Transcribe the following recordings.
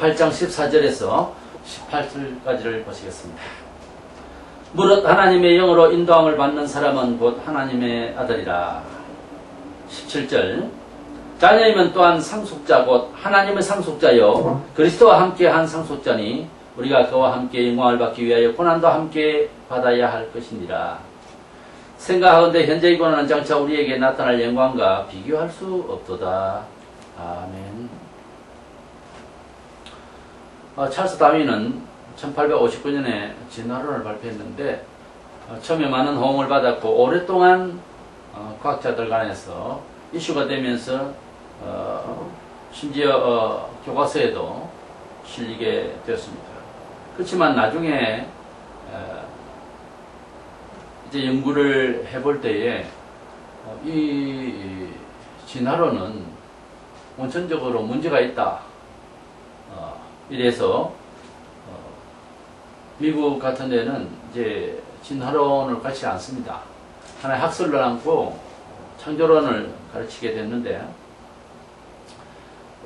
8장 14절에서 18절까지를 보시겠습니다. 무릇 하나님의 영으로 인도함을 받는 사람은 곧 하나님의 아들이라. 17절 자녀이면 또한 상속자 곧 하나님의 상속자요 그리스도와 함께 한 상속자니 우리가 그와 함께 영광을 받기 위하여 고난도 함께 받아야 할 것이니라. 생각하건대 현재의 고난은 장차 우리에게 나타날 영광과 비교할 수 없도다. 아멘. 찰스 다윈은 1859년에 진화론을 발표했는데 처음에 많은 호응을 받았고 오랫동안 과학자들 간에서 이슈가 되면서 심지어 교과서에도 실리게 되었습니다. 그렇지만 나중에 이제 연구를 해볼 때에 이 진화론은 원천적으로 문제가 있다. 이래서 미국 같은 데는 이제 진화론을 가르치지 않습니다. 하나의 학설을 안고 창조론을 가르치게 됐는데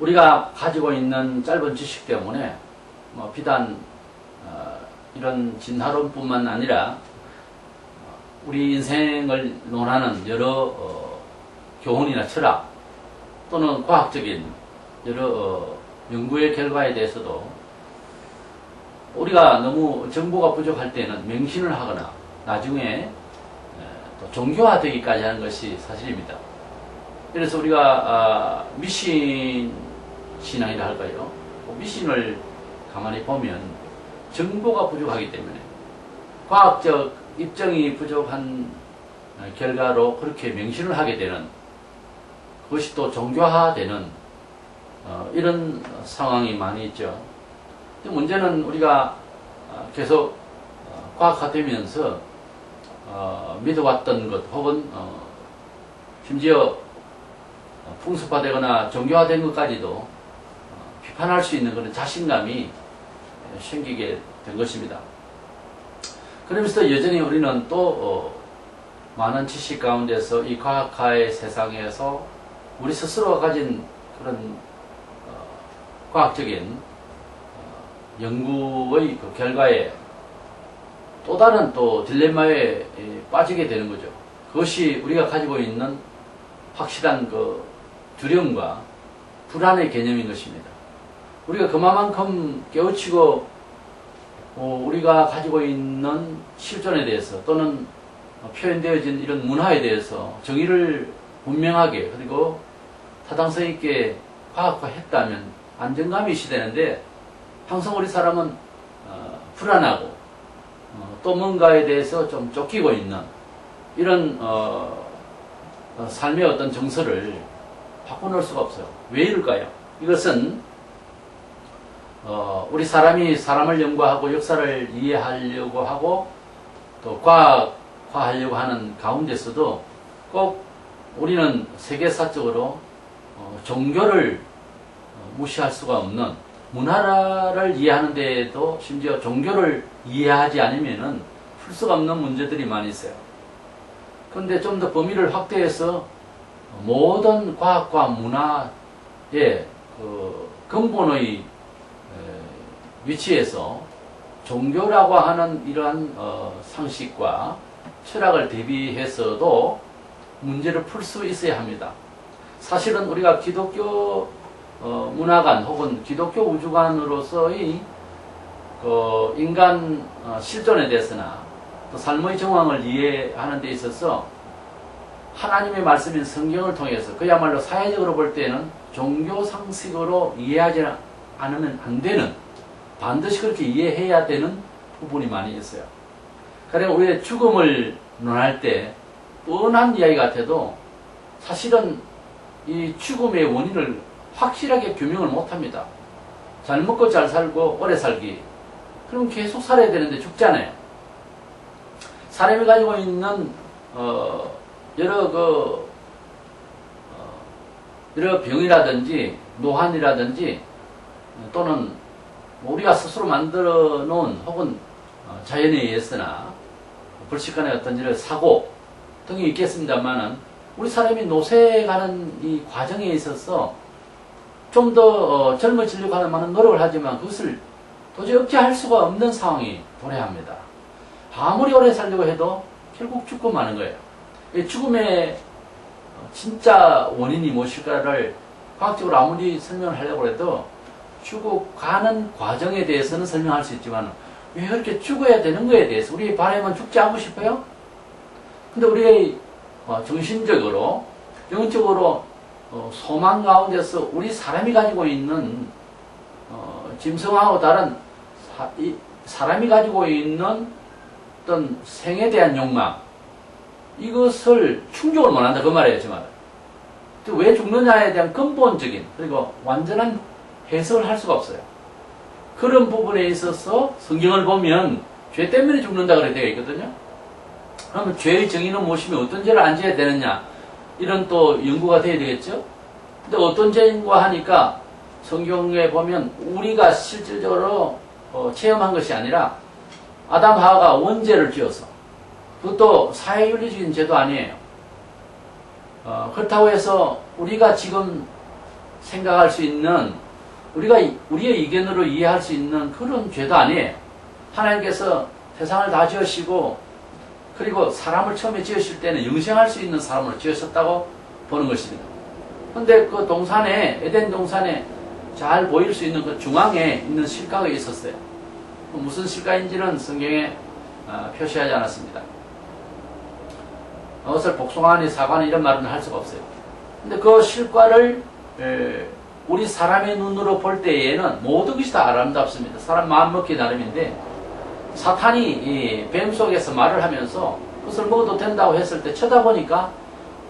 우리가 가지고 있는 짧은 지식 때문에 비단 이런 진화론뿐만 아니라 우리 인생을 논하는 여러 교훈이나 철학 또는 과학적인 여러 연구의 결과에 대해서도 우리가 너무 정보가 부족할 때는 맹신을 하거나 나중에 또 종교화되기까지 하는 것이 사실입니다. 그래서 우리가 미신 신앙이라 할까요? 미신을 가만히 보면 정보가 부족하기 때문에 과학적 입증이 부족한 결과로 그렇게 명신을 하게 되는 그것이 또 종교화되는 이런 상황이 많이 있죠. 문제는 우리가 계속 과학화되면서 믿어왔던 것 혹은 심지어 풍습화되거나 종교화된 것까지도 비판할 수 있는 그런 자신감이 생기게 된 것입니다. 그러면서 여전히 우리는 또 많은 지식 가운데서 이 과학화의 세상에서 우리 스스로가 가진 그런 과학적인 연구의 그 결과에 또 다른 또 딜레마에 빠지게 되는 거죠. 그것이 우리가 가지고 있는 확실한 그 두려움과 불안의 개념인 것입니다. 우리가 그만큼 깨우치고 우리가 가지고 있는 실존에 대해서 또는 표현되어진 이런 문화에 대해서 정의를 분명하게 그리고 타당성 있게 과학화했다면 안정감이 시되는데 항상 우리 사람은 불안하고 또 뭔가에 대해서 좀 쫓기고 있는 이런 삶의 어떤 정서를 바꿔놓을 수가 없어요. 왜 이럴까요? 이것은 우리 사람이 사람을 연구하고 역사를 이해하려고 하고 또 과학화하려고 하는 가운데서도 꼭 우리는 세계사적으로 종교를 무시할 수가 없는 문화를 이해하는 데에도 심지어 종교를 이해하지 않으면은 풀 수가 없는 문제들이 많이 있어요. 그런데 좀 더 범위를 확대해서 모든 과학과 문화의 그 근본의 위치에서 종교라고 하는 이러한 상식과 철학을 대비해서도 문제를 풀 수 있어야 합니다. 사실은 우리가 기독교 문화관 혹은 기독교 우주관으로서의 그 인간 실존에 대해서나 또 삶의 정황을 이해하는 데 있어서 하나님의 말씀인 성경을 통해서 그야말로 사회적으로 볼 때는 종교 상식으로 이해하지 않으면 안 되는 반드시 그렇게 이해해야 되는 부분이 많이 있어요. 가령 우리의 죽음을 논할 때 뻔한 이야기 같아도 사실은 이 죽음의 원인을 확실하게 규명을 못합니다. 잘 먹고 잘 살고 오래 살기. 그럼 계속 살아야 되는데 죽잖아요. 사람이 가지고 있는 여러 병이라든지 노환이라든지 또는 우리가 스스로 만들어 놓은 혹은 자연에 의해서나 불식간의 어떤 이런 사고 등이 있겠습니다만은 우리 사람이 노쇠가는 이 과정에 있어서 좀 더 젊어지려고 하는 많은 노력을 하지만 그것을 도저히 억제할 수가 없는 상황이 도래합니다. 아무리 오래 살려고 해도 결국 죽고 마는 거예요. 이 죽음의 진짜 원인이 무엇일까를 과학적으로 아무리 설명을 하려고 해도 죽어가는 과정에 대해서는 설명할 수 있지만 왜 그렇게 죽어야 되는 거에 대해서 우리의 바람은 죽지 않고 싶어요? 근데 우리의 정신적으로 영적으로 소망 가운데서 우리 사람이 가지고 있는 짐승하고 다른 사람이 가지고 있는 어떤 생에 대한 욕망 이것을 충족을 못한다 그 말이에요. 그 말은. 왜 죽느냐에 대한 근본적인 그리고 완전한 해석을 할 수가 없어요. 그런 부분에 있어서 성경을 보면 죄 때문에 죽는다 그렇게 되어 있거든요. 그러면 죄의 정의는 무엇이며 어떤 죄를 안 지어야 되느냐 이런 또 연구가 돼야 되겠죠. 근데 어떤 죄인가 하니까 성경에 보면 우리가 실질적으로 체험한 것이 아니라 아담 하와가 원죄를 지어서 그것도 사회윤리적인 죄도 아니에요. 그렇다고 해서 우리가 지금 생각할 수 있는 우리의 의견으로 이해할 수 있는 그런 죄도 아니에요. 하나님께서 세상을 다 지으시고 그리고 사람을 처음에 지으실 때는 영생할 수 있는 사람으로 지으셨다고 보는 것입니다. 그런데 그 동산에 에덴 동산에 잘 보일 수 있는 그 중앙에 있는 실과가 있었어요. 무슨 실과인지는 성경에 표시하지 않았습니다. 그것을 복숭아니 사과니 이런 말은 할 수가 없어요. 근데 그 실과를 우리 사람의 눈으로 볼 때에는 모든 것이 다 아름답습니다. 사람 마음 먹기 나름인데 사탄이 이 뱀 속에서 말을 하면서 그것을 먹어도 된다고 했을 때 쳐다보니까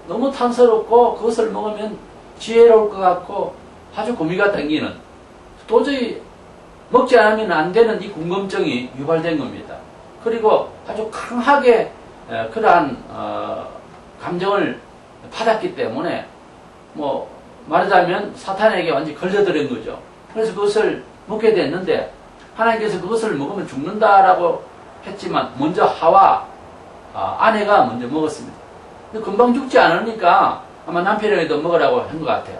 너무 탐스럽고 그것을 먹으면 지혜로울 것 같고 아주 구미가 당기는 도저히 먹지 않으면 안 되는 이 궁금증이 유발된 겁니다. 그리고 아주 강하게 그러한 감정을 받았기 때문에 뭐 말하자면 사탄에게 완전히 걸려들은 거죠. 그래서 그것을 먹게 됐는데 하나님께서 그것을 먹으면 죽는다라고 했지만 먼저 하와 아내가 먼저 먹었습니다. 근데 금방 죽지 않으니까 아마 남편에게도 먹으라고 한 것 같아요.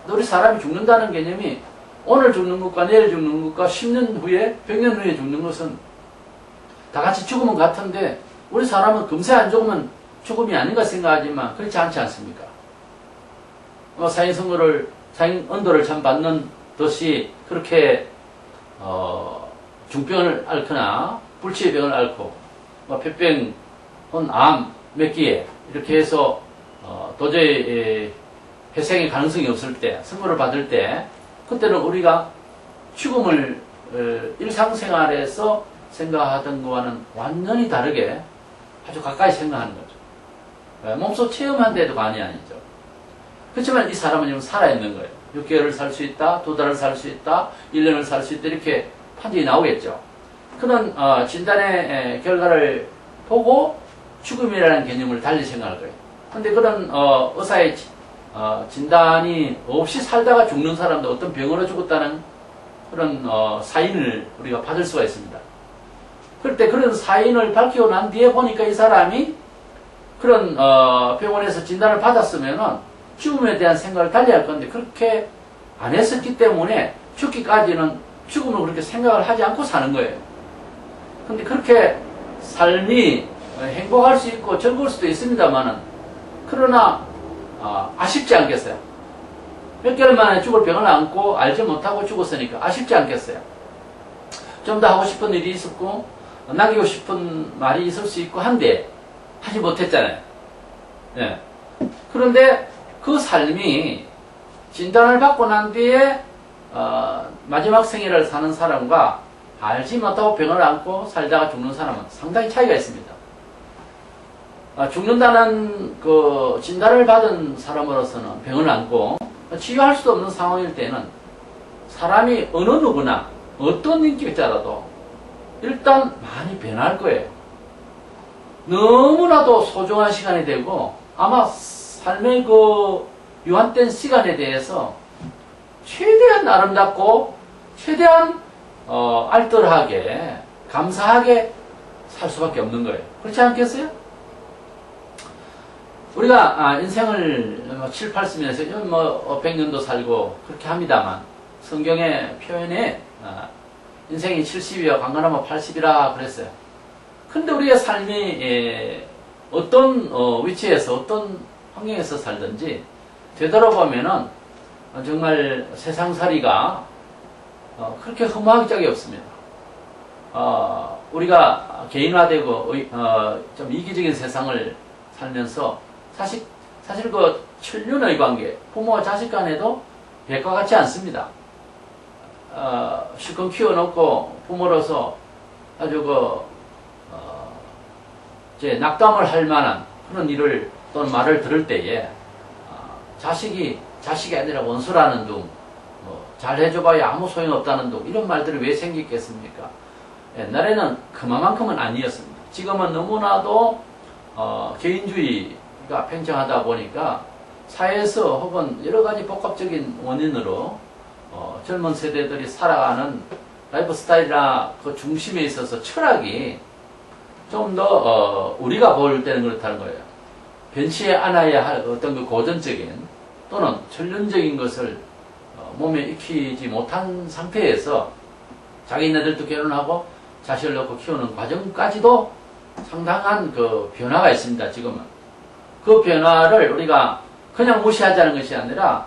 우리 사람이 죽는다는 개념이 오늘 죽는 것과 내일 죽는 것과 10년 후에 100년 후에 죽는 것은 다 같이 죽으면 같은데 우리 사람은 금세 안 죽으면 죽음이 아닌가 생각하지만 그렇지 않지 않습니까? 사인 언도를 참 받는 듯이 그렇게 중병을 앓거나 불치의 병을 앓고 폐병 혹은 암 몇 기에 이렇게 해서 도저히 회생의 가능성이 없을 때 선고를 받을 때 그때는 우리가 죽음을 일상생활에서 생각하던 것과는 완전히 다르게 아주 가까이 생각하는 거죠. 몸소 체험한 데도 관이 아니죠. 그렇지만 이 사람은 지금 살아있는 거예요. 6개월을 살 수 있다, 2달을 살 수 있다, 1년을 살 수 있다 이렇게 판정이 나오겠죠. 그런 진단의 결과를 보고 죽음이라는 개념을 달리 생각할 거예요. 그런데 그런 의사의 진단이 없이 살다가 죽는 사람도 어떤 병으로 죽었다는 그런 사인을 우리가 받을 수가 있습니다. 그럴 때 그런 사인을 밝히고 난 뒤에 보니까 이 사람이 그런 병원에서 진단을 받았으면은 죽음에 대한 생각을 달리 할 건데 그렇게 안 했었기 때문에 죽기까지는 죽음을 그렇게 생각을 하지 않고 사는 거예요. 근데 그렇게 삶이 행복할 수 있고 즐거울 수도 있습니다만은 그러나 아쉽지 않겠어요? 몇 개월 만에 죽을 병을 안고 알지 못하고 죽었으니까 아쉽지 않겠어요? 좀 더 하고 싶은 일이 있었고 남기고 싶은 말이 있을 수 있고 한데 하지 못했잖아요. 네. 그런데 그 삶이 진단을 받고 난 뒤에 마지막 생애를 사는 사람과 알지 못하고 병을 안고 살다가 죽는 사람은 상당히 차이가 있습니다. 죽는다는 그 진단을 받은 사람으로서는 병을 안고 치유할 수도 없는 상황일 때는 사람이 어느 누구나 어떤 인격자라도 일단 많이 변할 거예요. 너무나도 소중한 시간이 되고 아마 삶의 그 유한된 시간에 대해서 최대한 아름답고 최대한 알뜰하게 감사하게 살 수밖에 없는 거예요. 그렇지 않겠어요? 우리가 인생을 7, 80년에서 뭐 100년도 살고 그렇게 합니다만 성경의 표현에 인생이 70이야 강건하면 80이라 그랬어요. 근데 우리의 삶이 어떤 위치에서 어떤 환경에서 살든지 되돌아보면은 정말 세상살이가 그렇게 흠모할 적이 없습니다. 우리가 개인화되고 좀 이기적인 세상을 살면서 사실 그 천륜의 관계, 부모와 자식 간에도 백과 같지 않습니다. 실컷 키워놓고 부모로서 아주 이제 낙담을 할 만한 그런 일을 또는 말을 들을 때에 자식이 아니라 원수라는 둥, 잘해줘봐야 아무 소용없다는 둥, 이런 말들이 왜 생겼겠습니까? 옛날에는 그만큼은 아니었습니다. 지금은 너무나도 개인주의가 팽창하다 보니까 사회에서 혹은 여러 가지 복합적인 원인으로 젊은 세대들이 살아가는 라이프 스타일이나 그 중심에 있어서 철학이 좀 더 우리가 볼 때는 그렇다는 거예요. 변치에 않아야 할 어떤 그 고전적인 또는 천륜적인 것을 몸에 익히지 못한 상태에서 자기네들도 결혼하고 자식을 낳고 키우는 과정까지도 상당한 그 변화가 있습니다. 지금은 그 변화를 우리가 그냥 무시하자는 것이 아니라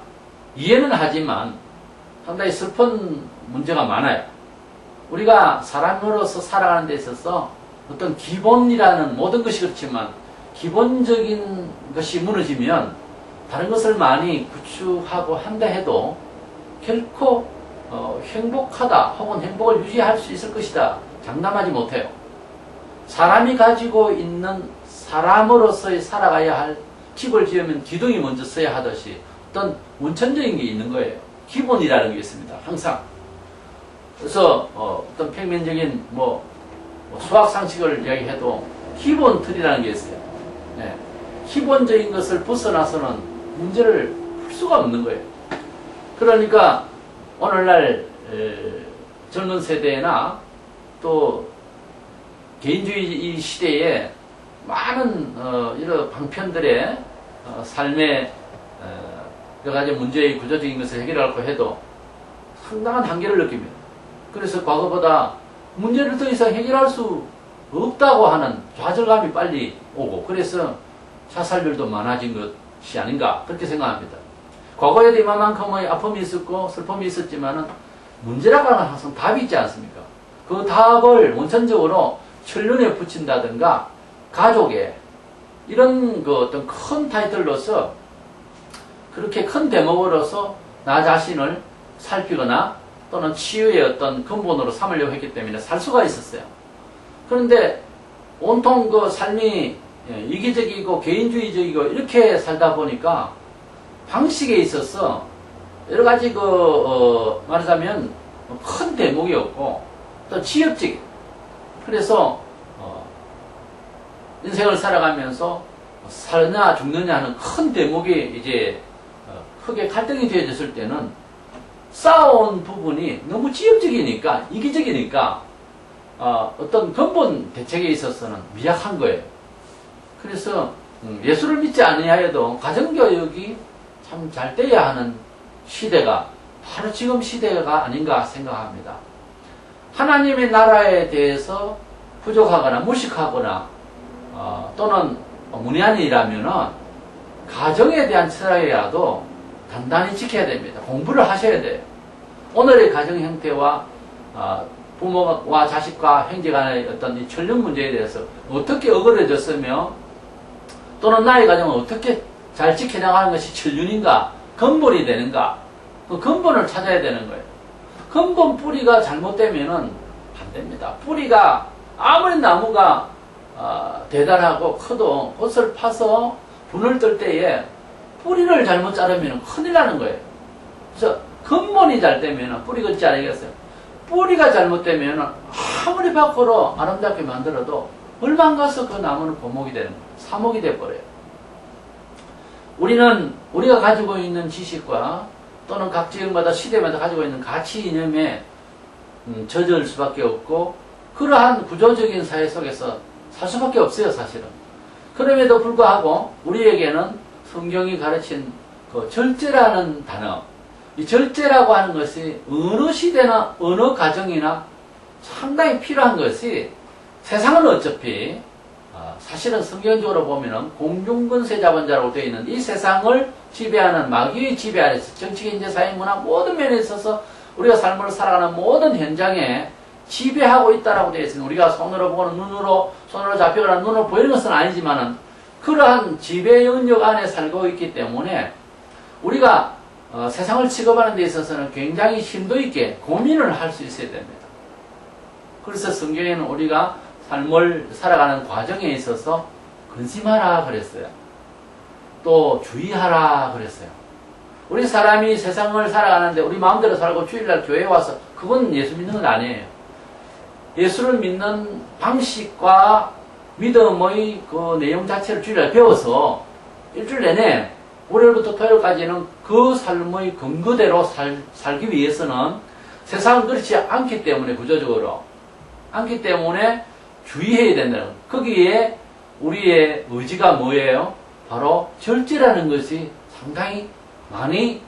이해는 하지만 상당히 슬픈 문제가 많아요. 우리가 사람으로서 살아가는 데 있어서 어떤 기본이라는 모든 것이 그렇지만 기본적인 것이 무너지면 다른 것을 많이 구축하고 한다 해도 결코 행복하다 혹은 행복을 유지할 수 있을 것이다 장담하지 못해요. 사람이 가지고 있는 사람으로서의 살아가야 할 집을 지으면 기둥이 먼저 써야 하듯이 어떤 원천적인 게 있는 거예요. 기본이라는 게 있습니다. 항상. 그래서 어떤 평면적인 수학 상식을 이야기해도 기본 틀이라는 게 있어요. 네. 기본적인 것을 벗어나서는 문제를 풀 수가 없는 거예요. 그러니까 오늘날 젊은 세대나 또 개인주의 시대에 많은 이런 방편들의 삶의 여러 가지 문제의 구조적인 것을 해결하려고 해도 상당한 한계를 느낍니다. 그래서 과거보다 문제를 더 이상 해결할 수 없다고 하는 좌절감이 빨리 오고 그래서 자살률도 많아진 것이 아닌가 그렇게 생각합니다. 과거에도 이만큼의 아픔이 있었고 슬픔이 있었지만은 문제라고 하는 건 항상 답이 있지 않습니까? 그 답을 원천적으로 천륜에 붙인다든가 가족에 이런 그 어떤 큰 타이틀로서 그렇게 큰 대목으로서 나 자신을 살피거나 또는 치유의 어떤 근본으로 삼으려고 했기 때문에 살 수가 있었어요. 그런데 온통 그 삶이 이기적이고 개인주의적이고 이렇게 살다 보니까 방식에 있어서 여러 가지 말하자면 큰 대목이 없고 또 지엽적인 그래서 인생을 살아가면서 살느냐 죽느냐 하는 큰 대목이 이제 크게 갈등이 되어졌을 때는 쌓아온 부분이 너무 지엽적이니까 이기적이니까 어떤 근본 대책에 있어서는 미약한 거예요. 그래서 예수를 믿지 아니하여도 가정교육이 참 잘 돼야 하는 시대가 바로 지금 시대가 아닌가 생각합니다. 하나님의 나라에 대해서 부족하거나 무식하거나 또는 문외한이라면은 가정에 대한 철학이라도 단단히 지켜야 됩니다. 공부를 하셔야 돼요. 오늘의 가정 형태와 부모와 자식과 형제 간의 어떤 이 천륜 문제에 대해서 어떻게 어그러졌으며 또는 나의 가정은 어떻게 잘 지켜나가는 것이 천륜인가 근본이 되는가 그 근본을 찾아야 되는 거예요. 근본 뿌리가 잘못되면은 안 됩니다. 뿌리가 아무리 나무가 대단하고 커도 꽃을 파서 분을 뜰 때에 뿌리를 잘못 자르면 큰일 나는 거예요. 그래서 근본이 잘 되면 뿌리 걷지 않겠어요. 뿌리가 잘못되면 아무리 밖으로 아름답게 만들어도 얼마 안 가서 그 나무는 고목이 되는 거예요. 사목이 돼버려요. 우리가 가지고 있는 지식과 또는 각 지역마다 시대마다 가지고 있는 가치 이념에 젖을 수밖에 없고 그러한 구조적인 사회 속에서 살 수밖에 없어요. 사실은. 그럼에도 불구하고 우리에게는 성경이 가르친 그 절제라는 단어, 이 절제라고 하는 것이 어느 시대나 어느 가정이나 상당히 필요한 것이, 세상은 어차피 사실은 성경적으로 보면은 공중권세 자본자라고 되어 있는 이 세상을 지배하는 마귀의 지배 아래서 정치, 경제, 사회, 문화 모든 면에 있어서 우리가 삶을 살아가는 모든 현장에 지배하고 있다라고 되어 있습니다. 우리가 손으로 보고는 손으로 잡히거나 눈으로 보이는 것은 아니지만은 그러한 지배 영역 안에 살고 있기 때문에 우리가 세상을 취급하는 데 있어서는 굉장히 심도 있게 고민을 할 수 있어야 됩니다. 그래서 성경에는 우리가 삶을 살아가는 과정에 있어서 근심하라 그랬어요. 또 주의하라 그랬어요. 우리 사람이 세상을 살아가는데 우리 마음대로 살고 주일날 교회에 와서, 그건 예수 믿는 건 아니에요. 예수를 믿는 방식과 믿음의 그 내용 자체를 주일날 배워서 일주일 내내 월요일부터 토요일까지는 그 삶의 근거대로 살기 위해서는, 세상은 그렇지 않기 때문에, 구조적으로 않기 때문에 주의해야 된다는 거예요. 거기에 우리의 의지가 뭐예요? 바로 절제라는 것이 상당히 많이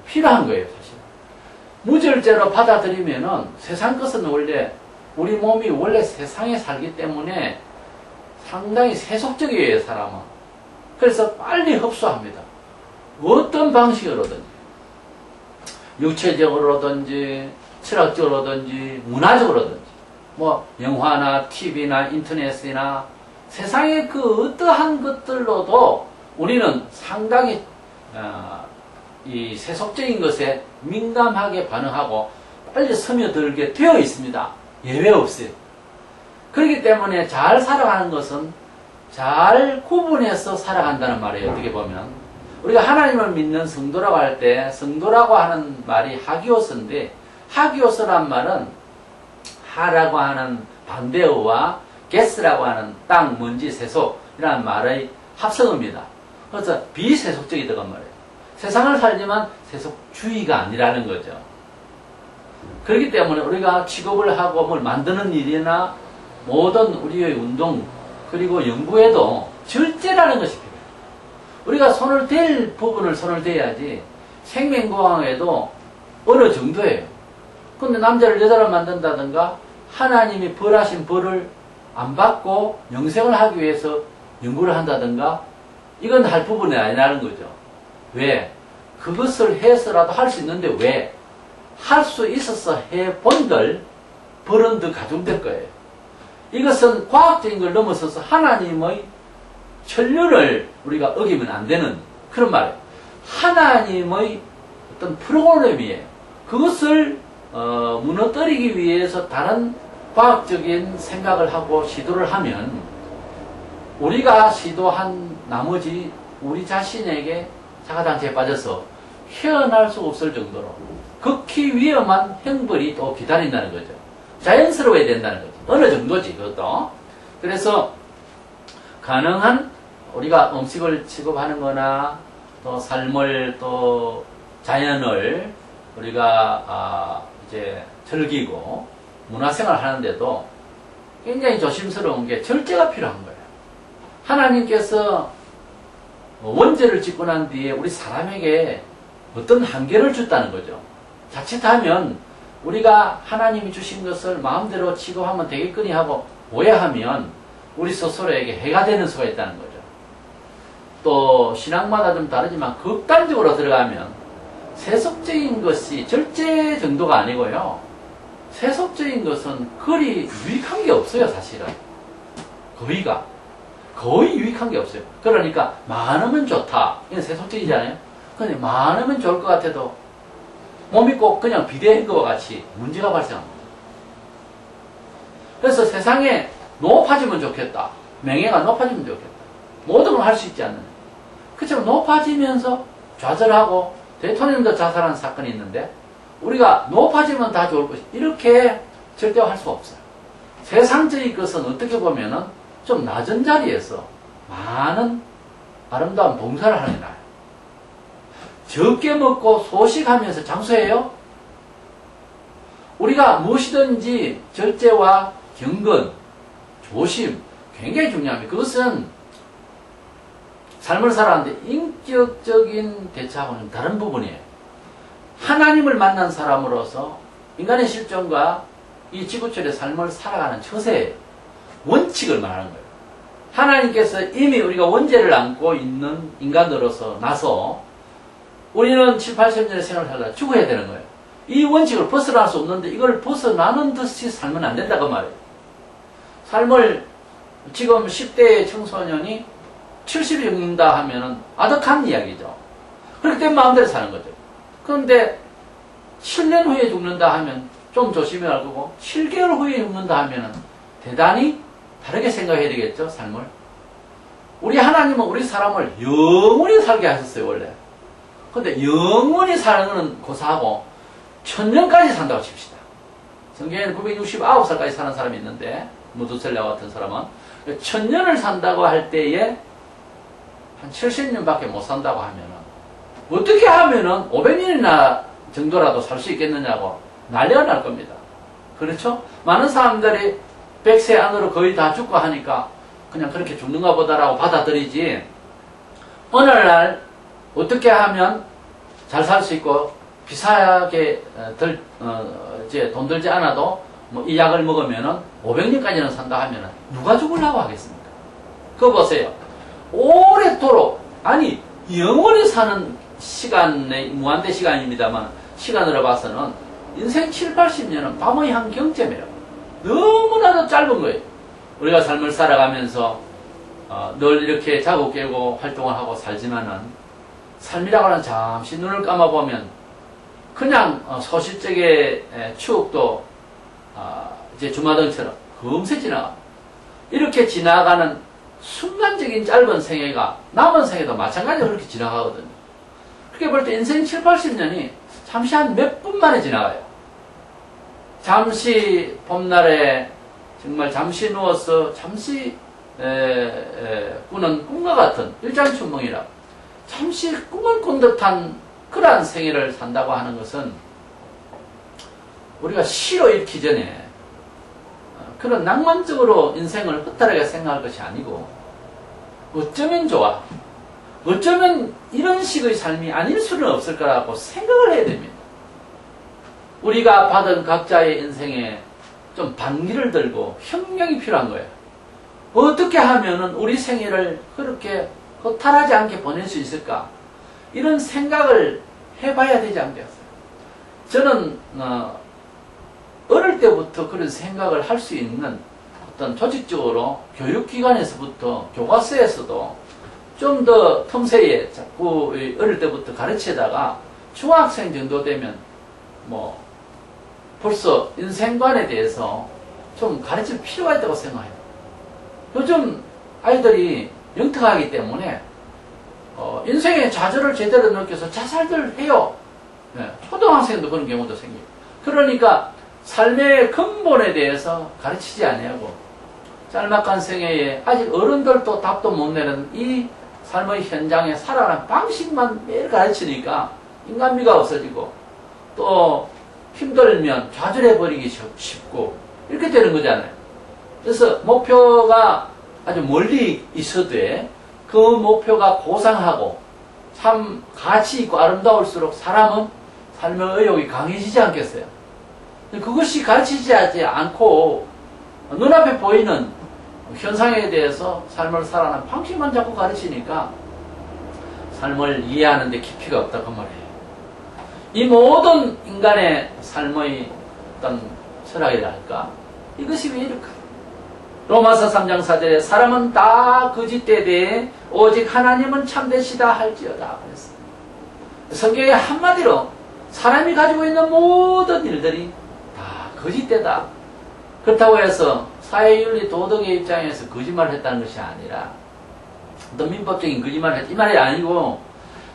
필요한 거예요, 사실. 무절제로 받아들이면은 세상 것은 원래 우리 몸이 원래 세상에 살기 때문에 상당히 세속적이에요, 사람은. 그래서 빨리 흡수합니다. 어떤 방식으로든지, 육체적으로든지 철학적으로든지 문화적으로든지, 뭐 영화나 TV나 인터넷이나 세상의 그 어떠한 것들로도 우리는 상당히 이 세속적인 것에 민감하게 반응하고 빨리 스며들게 되어 있습니다. 예외 없어요. 그렇기 때문에 잘 살아가는 것은 잘 구분해서 살아간다는 말이에요. 어떻게 보면 우리가 하나님을 믿는 성도라고 할 때, 성도라고 하는 말이 하기오스인데, 하기오스란 말은 하라고 하는 반대어와 게스라고 하는 땅, 먼지, 세속이라는 말의 합성어입니다. 그래서 비세속적이다는 말이에요. 세상을 살지만 세속주의가 아니라는 거죠. 그렇기 때문에 우리가 취급을 하고 뭘 만드는 일이나 모든 우리의 운동, 그리고 연구에도 절제라는 것이 필요해요. 우리가 손을 댈 부분을 손을 대야지, 생명공학에도 어느 정도예요. 근데 남자를 여자를 만든다든가 하나님이 벌하신 벌을 안 받고 영생을 하기 위해서 연구를 한다든가, 이건 할 부분이 아니라는 거죠. 왜? 그것을 해서라도 할 수 있는데 왜? 할 수 있어서 해본들 벌은 더 가중될 거예요. 이것은 과학적인 걸 넘어서서 하나님의 천륜을 우리가 어기면 안 되는 그런 말이에요. 하나님의 어떤 프로그램이에요. 그것을 무너뜨리기 위해서 다른 과학적인 생각을 하고 시도를 하면 우리가 시도한 나머지 우리 자신에게 자가당체에 빠져서 헤어날 수 없을 정도로 극히 위험한 형벌이 또 기다린다는 거죠. 자연스러워야 된다는 거죠. 어느 정도지, 그것도. 그래서 가능한 우리가 음식을 취급하는 거나 또 삶을 또 자연을 우리가 이제 즐기고 문화생활 하는데도 굉장히 조심스러운 게 절제가 필요한 거예요. 하나님께서 원죄를 짓고 난 뒤에 우리 사람에게 어떤 한계를 줬다는 거죠. 자칫하면 우리가 하나님이 주신 것을 마음대로 취급하면 되겠거니 하고 오해하면 우리 스스로에게 해가 되는 수가 있다는 거죠. 또 신앙마다 좀 다르지만 극단적으로 들어가면 세속적인 것이 절제 정도가 아니고요. 세속적인 것은 그리 유익한 게 없어요, 사실은. 거의 유익한 게 없어요. 그러니까 많으면 좋다. 이건 세속적이잖아요. 근데 많으면 좋을 것 같아도 몸이 꼭 그냥 비대한 것과 같이 문제가 발생합니다. 그래서 세상에 높아지면 좋겠다. 명예가 높아지면 좋겠다. 모든 걸 할 수 있지 않느냐. 그처럼 높아지면서 좌절하고 대통령도 자살한 사건이 있는데 우리가 높아지면 다 좋을 것이 이렇게 절대화할 수가 없어요. 세상적인 것은 어떻게 보면은 좀 낮은 자리에서 많은 아름다운 봉사를 하는 게 나아요. 적게 먹고 소식하면서 장수해요. 우리가 무엇이든지 절제와 경건, 조심 굉장히 중요합니다. 그것은 삶을 살아가는데 인격적인 대처하고는 다른 부분이에요. 하나님을 만난 사람으로서 인간의 실존과 이 지구촌의 삶을 살아가는 처세예요. 원칙을 말하는 거예요. 하나님께서 이미 우리가 원죄를 안고 있는 인간으로서 나서 우리는 7, 80년의 생활을 살다가 죽어야 되는 거예요. 이 원칙을 벗어날 수 없는데 이걸 벗어나는 듯이 살면 안 된다고 말이에요. 삶을 지금 10대의 청소년이 70이 죽는다 하면은 아득한 이야기죠. 그렇기 때문에 마음대로 사는 거죠. 그런데 7년 후에 죽는다 하면 좀 조심해야 할 거고 7개월 후에 죽는다 하면은 대단히 다르게 생각해야 되겠죠, 삶을. 우리 하나님은 우리 사람을 영원히 살게 하셨어요, 원래. 근데 영원히 사는 것은 고사하고 1000년까지 산다고 칩시다. 성경에는 969살까지 사는 사람이 있는데 무두셀라 같은 사람은 1000년을 산다고 할 때에 한 70년밖에 못 산다고 하면은 어떻게 하면은 500년이나 정도라도 살 수 있겠느냐고 난리가 날 겁니다. 그렇죠? 많은 사람들이 100세 안으로 거의 다 죽고 하니까 그냥 그렇게 죽는가 보다라고 받아들이지, 오늘날 어떻게 하면 잘 살 수 있고 비싸게 이제 돈 들지 않아도 뭐 이 약을 먹으면은 500년까지는 산다 하면은 누가 죽으려고 하겠습니까? 그거 보세요. 오래도록, 아니 영원히 사는 시간의 무한대 시간입니다만 시간으로 봐서는 인생 7, 80년은 밤의 한 경점이에요. 너무나도 짧은 거예요. 우리가 삶을 살아가면서 늘 이렇게 자고 깨고 활동을 하고 살지만은 삶이라고 하는 잠시 눈을 감아보면 그냥 소실적의 추억도 이제 주마등처럼 금세 지나가. 이렇게 지나가는 순간적인 짧은 생애가 남은 생애도 마찬가지로 그렇게 지나가거든요. 그렇게 볼 때 인생 7, 80년이 잠시 한 몇 분 만에 지나가요. 잠시 봄날에 정말 잠시 누워서 잠시 꾸는 꿈과 같은 일장춘몽이라 잠시 꿈을 꾼 듯한 그러한 생애를 산다고 하는 것은 우리가 시로 읽기 전에 그런 낭만적으로 인생을 허탈하게 생각할 것이 아니고 어쩌면 좋아, 어쩌면 이런 식의 삶이 아닐 수는 없을 거라고 생각을 해야 됩니다. 우리가 받은 각자의 인생에 좀 반기를 들고 혁명이 필요한 거예요. 어떻게 하면은 우리 생애를 그렇게 허탈하지 않게 보낼 수 있을까? 이런 생각을 해봐야 되지 않겠어요? 저는 어릴 때부터 그런 생각을 할 수 있는 어떤 조직적으로 교육기관에서부터 교과서에서도 좀 더 틈새에 자꾸 어릴 때부터 가르치다가 중학생 정도 되면 뭐 벌써 인생관에 대해서 좀 가르칠 필요가 있다고 생각해요. 요즘 아이들이 영특하기 때문에 인생의 좌절을 제대로 느껴서 자살들 해요. 네, 초등학생도 그런 경우도 생겨요. 그러니까 삶의 근본에 대해서 가르치지 아니하고 짤막한 생애에 아직 어른들도 답도 못 내는 이 삶의 현장에 살아가는 방식만 매일 가르치니까 인간미가 없어지고 또 힘들면 좌절해버리기 쉽고 이렇게 되는 거잖아요. 그래서 목표가 아주 멀리 있어도 그 목표가 고상하고 참 가치 있고 아름다울수록 사람은 삶의 의욕이 강해지지 않겠어요? 그것이 가르치지 않고 눈앞에 보이는 현상에 대해서 삶을 살아가는 방식만 자꾸 가르치니까 삶을 이해하는 데 깊이가 없다 그 말이에요. 이 모든 인간의 삶의 어떤 철학이랄까? 이것이 왜 이럴까? 로마서 3장 4절에 사람은 다 거짓되에 대해 오직 하나님은 참되시다 할지어다 그랬어요. 성경의 한마디로 사람이 가지고 있는 모든 일들이 다 거짓되다. 그렇다고 해서 사회윤리 도덕의 입장에서 거짓말을 했다는 것이 아니라 어떤 민법적인 거짓말을 했다 이 말이 아니고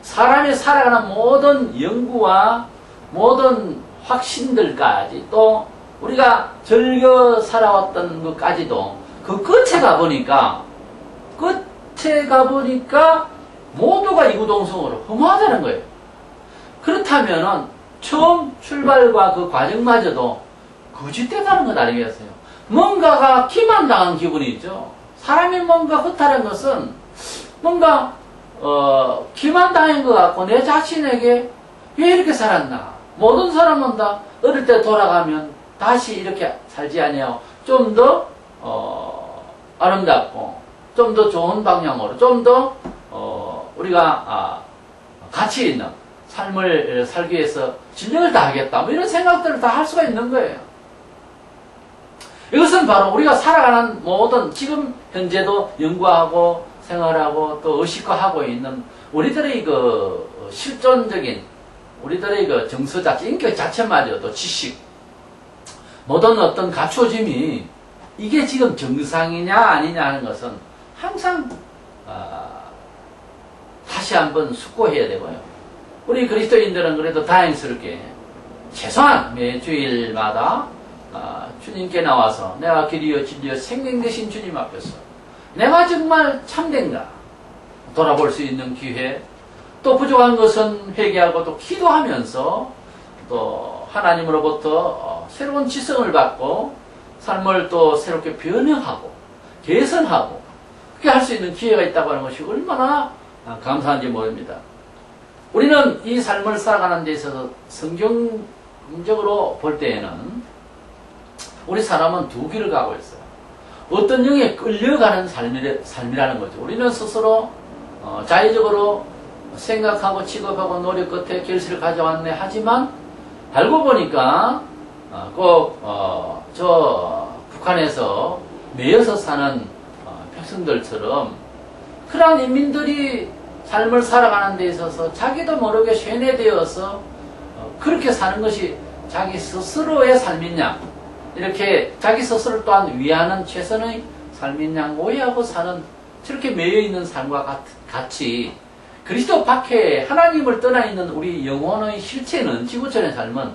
사람이 살아가는 모든 연구와 모든 확신들까지 또 우리가 즐겨 살아왔던 것까지도 그 끝에 가보니까 모두가 이구동성으로 허무하다는 거예요. 그렇다면은 처음 출발과 그 과정마저도 거짓되다는 것 아니겠어요? 뭔가가 기만당한 기분이 있죠. 사람이 뭔가 허탈한 것은 뭔가 기만당한 것 같고 내 자신에게 왜 이렇게 살았나. 모든 사람은 다 어릴 때 돌아가면 다시 이렇게 살지 아니하고 좀 더 아름답고 좀 더 좋은 방향으로 좀 더 우리가 가치 있는 삶을 살기 위해서 진력을 다하겠다. 뭐 이런 생각들을 다 할 수가 있는 거예요. 이것은 바로 우리가 살아가는 모든 지금 현재도 연구하고 생활하고 또 의식화하고 있는 우리들의 그 실존적인 우리들의 그 정서 자체, 인격 자체마저도 지식, 모든 어떤 갖춰짐이 이게 지금 정상이냐 아니냐 하는 것은 항상 다시 한번 숙고해야 되고요. 우리 그리스도인들은 그래도 다행스럽게 최소한 매주일마다 주님께 나와서 내가 길이요 진리요 생명 되신 주님 앞에서 내가 정말 참된가 돌아볼 수 있는 기회, 또 부족한 것은 회개하고 또 기도하면서 또 하나님으로부터 새로운 지성을 받고 삶을 또 새롭게 변형하고 개선하고 그렇게 할 수 있는 기회가 있다고 하는 것이 얼마나 감사한지 모릅니다. 우리는 이 삶을 살아가는 데 있어서 성경적으로 볼 때에는 우리 사람은 두 길을 가고 있어요. 어떤 영에 끌려가는 삶이라는 거죠. 우리는 스스로 자의적으로 생각하고 취급하고 노력 끝에 결실을 가져왔네 하지만 알고 보니까 꼭 저 북한에서 매여서 사는 백성들처럼 그러한 인민들이 삶을 살아가는 데 있어서 자기도 모르게 쇠뇌되어서 그렇게 사는 것이 자기 스스로의 삶이냐, 이렇게 자기 스스로를 또한 위하는 최선의 삶이냐 오해하고 사는 저렇게 매여있는 삶과 같이 그리스도 밖에 하나님을 떠나 있는 우리 영혼의 실체는, 지구촌의 삶은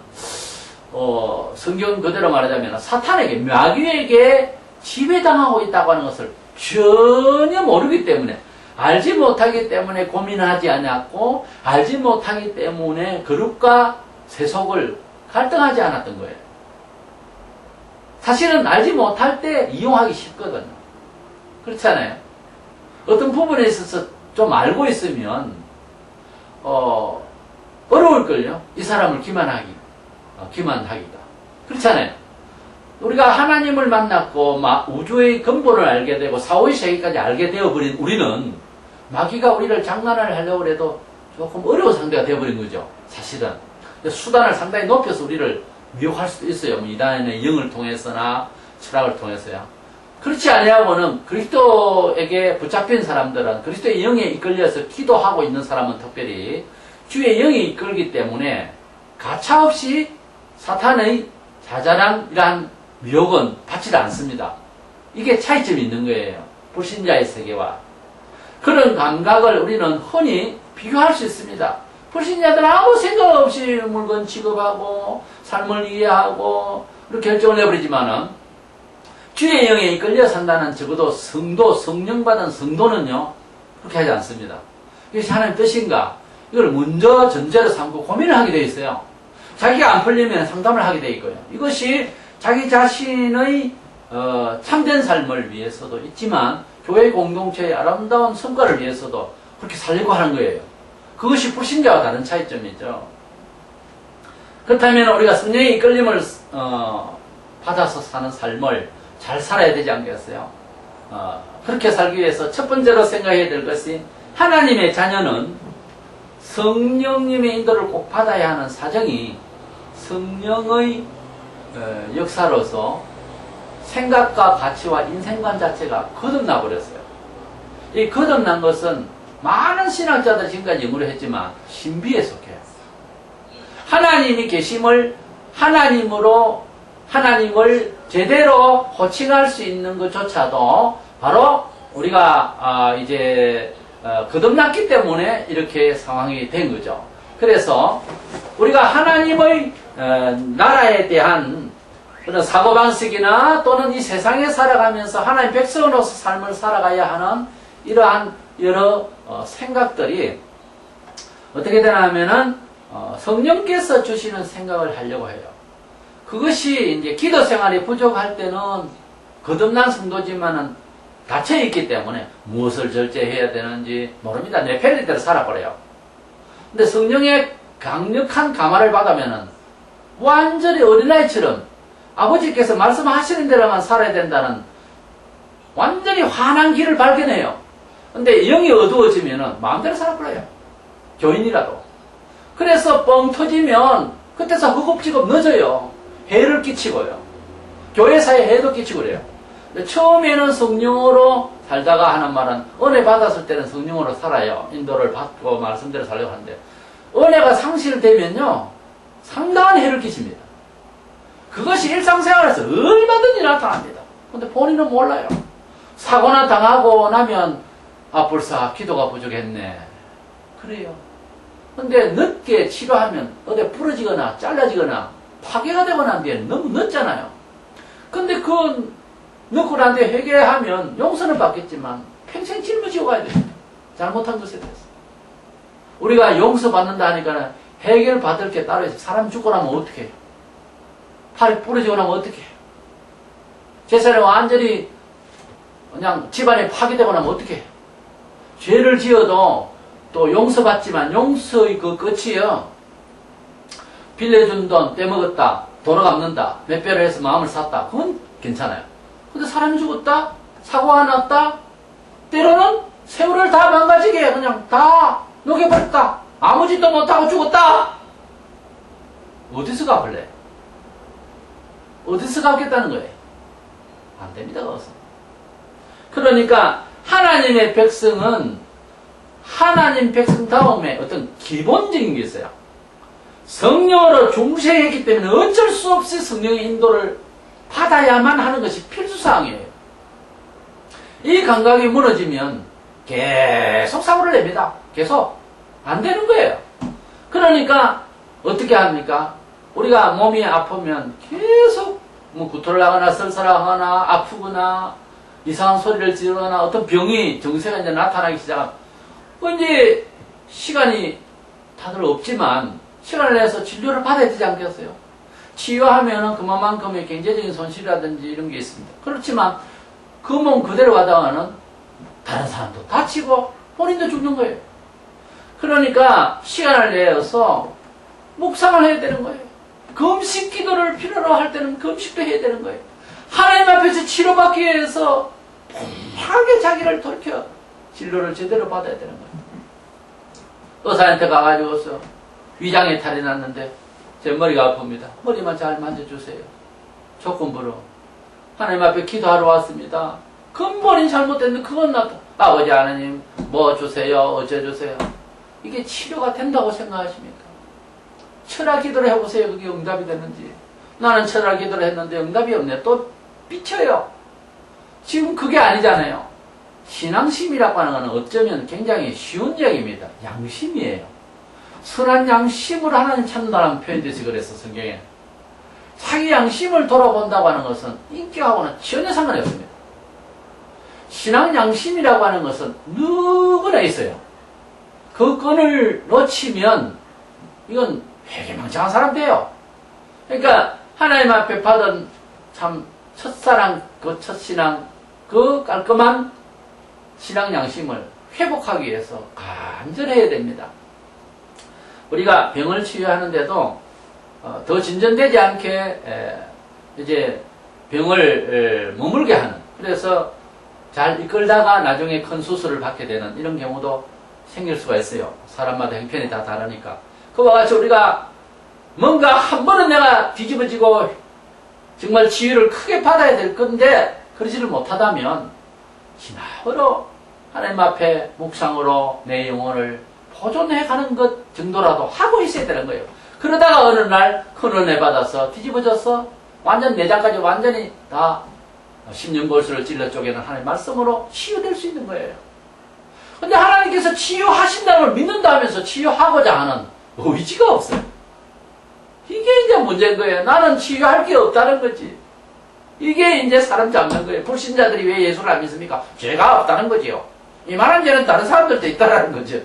성경 그대로 말하자면 사탄에게, 마귀에게 지배당하고 있다고 하는 것을 전혀 모르기 때문에, 알지 못하기 때문에 고민하지 않았고, 알지 못하기 때문에 거룩과 세속을 갈등하지 않았던 거예요. 사실은 알지 못할 때 이용하기 쉽거든요. 그렇잖아요. 어떤 부분에 있어서 좀 알고 있으면 어려울걸요. 이 사람을 기만하기가. 그렇잖아요. 우리가 하나님을 만났고 우주의 근본을 알게 되고 사후의 세계까지 알게 되어버린 우리는 마귀가 우리를 장난을 하려고 해도 조금 어려운 상대가 되어버린 거죠. 사실은. 수단을 상당히 높여서 우리를 미혹할 수도 있어요. 이단의 영을 통해서나 철학을 통해서야. 그렇지 아니하고는 그리스도에게 붙잡힌 사람들은, 그리스도의 영에 이끌려서 기도하고 있는 사람은 특별히 주의 영이 이끌기 때문에 가차없이 사탄의 자잘한 미혹은 받지 않습니다. 이게 차이점이 있는 거예요. 불신자의 세계와. 그런 감각을 우리는 흔히 비교할 수 있습니다. 불신자들은 아무 생각 없이 물건 취급하고 삶을 이해하고 그렇게 결정을 내버리지만은 주의 영에 이끌려 산다는 적어도 성도, 성령받은 성도는요, 그렇게 하지 않습니다. 이것이 하나님의 뜻인가? 이걸 먼저 전제로 삼고 고민을 하게 되어 있어요. 자기가 안 풀리면 상담을 하게 되어 있고요. 이것이 자기 자신의 참된 삶을 위해서도 있지만 교회 공동체의 아름다운 성과를 위해서도 그렇게 살려고 하는 거예요. 그것이 불신자와 다른 차이점이죠. 그렇다면 우리가 성령의 이끌림을 받아서 사는 삶을 잘 살아야 되지 않겠어요? 그렇게 살기 위해서 첫 번째로 생각해야 될 것이, 하나님의 자녀는 성령님의 인도를 꼭 받아야 하는 사정이 성령의 역사로서 생각과 가치와 인생관 자체가 거듭나 버렸어요. 이 거듭난 것은 많은 신학자들이 지금까지 연구를 했지만 신비에 속해요. 하나님이 계심을, 하나님을 제대로 호칭할 수 있는 것조차도 바로 우리가 거듭났기 때문에 이렇게 상황이 된 거죠. 그래서 우리가 하나님의 나라에 대한 그런 사고방식이나 또는 이 세상에 살아가면서 하나님 백성으로서 삶을 살아가야 하는 이러한 여러 생각들이 어떻게 되나 하면은 성령께서 주시는 생각을 하려고 해요. 그것이 이제 기도 생활이 부족할 때는 거듭난 성도지만은 닫혀있기 때문에 무엇을 절제해야 되는지 모릅니다. 내 편리대로 살아버려요. 근데 성령의 강력한 감화를 받으면은 완전히 어린아이처럼 아버지께서 말씀하시는 대로만 살아야 된다는 완전히 환한 길을 발견해요. 근데 영이 어두워지면은 마음대로 살아버려요. 교인이라도. 그래서 뻥 터지면 그때서 허겁지겁 늦어요. 해를 끼치고요. 교회사에 해도 끼치고 그래요. 근데 처음에는 성령으로 살다가 하는 말은 은혜 받았을 때는 성령으로 살아요. 인도를 받고 말씀대로 살려고 하는데 은혜가 상실되면요 상당한 해를 끼칩니다. 그것이 일상생활에서 얼마든지 나타납니다. 근데 본인은 몰라요. 사고나 당하고 나면 불사 기도가 부족했네 그래요. 근데 늦게 치료하면 어디 부러지거나 잘라지거나 파괴가 되거나 한 뒤에는 너무 늦잖아요. 근데 그건 늦고 난 뒤에 회개하면 용서는 받겠지만 평생 짊어지고 가야 돼요. 잘못한 것에 대해서. 우리가 용서받는다 하니까 해결받을 게 따로 있어요. 사람 죽고 나면 어떻게 해요? 팔이 부러지고 나면 어떻게 해요? 재산이 완전히 그냥 집안이 파괴되고 나면 어떻게 해요? 죄를 지어도 또 용서받지만 용서의 그 끝이요. 빌려준 돈 떼먹었다. 도로 갚는다. 몇 배를 해서 마음을 샀다. 그건 괜찮아요. 근데 사람이 죽었다? 사고가 났다? 때로는 세월을 다 망가지게 그냥 다 녹여버렸다. 아무 짓도 못하고 죽었다. 어디서 갚을래? 어디서 갚겠다는 거예요? 안 됩니다. 그것은. 그러니까 하나님의 백성은 하나님 백성 다음에 어떤 기본적인 게 있어요. 성령으로 중생했기 때문에 어쩔 수 없이 성령의 인도를 받아야만 하는 것이 필수사항이에요. 이 감각이 무너지면 계속 사고를 냅니다. 계속 안 되는 거예요. 그러니까 어떻게 합니까? 우리가 몸이 아프면 계속 구토를 하거나 설사하거나 아프거나 이상한 소리를 지르거나 어떤 병이 정세가 이제 나타나기 시작하면 이제 시간이 다들 없지만 시간을 내서 진료를 받아야 되지 않겠어요? 치유하면은 그만큼의 경제적인 손실이라든지 이런 게 있습니다. 그렇지만 그 몸 그대로 가다가는 다른 사람도 다치고 본인도 죽는 거예요. 그러니까 시간을 내서 묵상을 해야 되는 거예요. 금식 기도를 필요로 할 때는 금식도 해야 되는 거예요. 하나님 앞에서 치료받기 위해서 편하게 자기를 돌켜 진료를 제대로 받아야 되는 거예요. 의사한테 가가지고서 위장에 탈이 났는데 제 머리가 아픕니다. 머리만 잘 만져주세요. 조건부로. 하나님 앞에 기도하러 왔습니다. 근본이 잘못됐는데 그건 나도 아버지 하나님 뭐 주세요. 어째 주세요. 이게 치료가 된다고 생각하십니까? 철학 기도를 해보세요. 그게 응답이 되는지. 나는 철학 기도를 했는데 응답이 없네. 또 삐쳐요. 지금 그게 아니잖아요. 신앙심이라고 하는 것은 어쩌면 굉장히 쉬운 얘기입니다. 양심이에요. 선한 양심으로 하나님 찾는다는 표현돼서 그래서 성경에. 자기 양심을 돌아본다고 하는 것은 인격하고는 전혀 상관이 없습니다. 신앙 양심이라고 하는 것은 누구나 있어요. 그 끈을 놓치면 이건 회개망청한 사람 돼요. 그러니까 하나님 앞에 받은 참 첫사랑, 그 첫신앙, 그 깔끔한 신앙 양심을 회복하기 위해서 간절해야 됩니다. 우리가 병을 치유하는데도 더 진전되지 않게 이제 병을 머물게 하는, 그래서 잘 이끌다가 나중에 큰 수술을 받게 되는 이런 경우도 생길 수가 있어요. 사람마다 형편이 다 다르니까. 그와 같이 우리가 뭔가 한 번은 내가 뒤집어지고 정말 치유를 크게 받아야 될 건데 그러지를 못하다면 지나으로 하나님 앞에 묵상으로 내 영혼을 보존해 가는 것 정도라도 하고 있어야 되는 거예요. 그러다가 어느 날 큰 은혜 받아서 뒤집어져서 완전 내장까지 완전히 다 심령골수를 찔러 쪼개는 하나님의 말씀으로 치유될 수 있는 거예요. 근데 하나님께서 치유하신다는 걸 믿는다 하면서 치유하고자 하는 의지가 없어요. 이게 이제 문제인 거예요. 나는 치유할 게 없다는 거지. 이게 이제 사람 잡는 거예요. 불신자들이 왜 예수를 안 믿습니까? 죄가 없다는 거지요. 이만한 죄는 다른 사람들도 있다라는 거죠.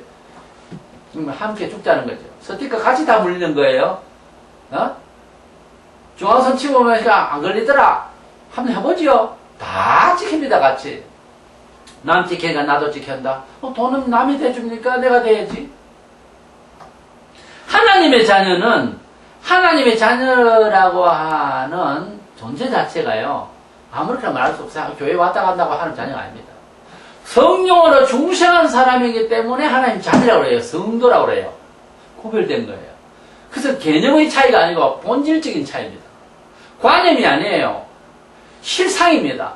함께 죽자는 거죠. 스티커 같이 다 물리는 거예요. 중앙선 치고 보면 안 걸리더라. 한번 해보지요. 다 찍힙니다, 같이. 남 지키니까 나도 지킨다. 돈은 남이 대줍니까? 내가 대야지. 하나님의 자녀는 하나님의 자녀라고 하는 존재 자체가요. 아무렇게나 말할 수 없어요. 교회 왔다 간다고 하는 자녀가 아닙니다. 성령으로 중생한 사람이기 때문에 하나님 자녀라고 그래요. 성도라고 그래요. 구별된 거예요. 그래서 개념의 차이가 아니고 본질적인 차이입니다. 관념이 아니에요. 실상입니다.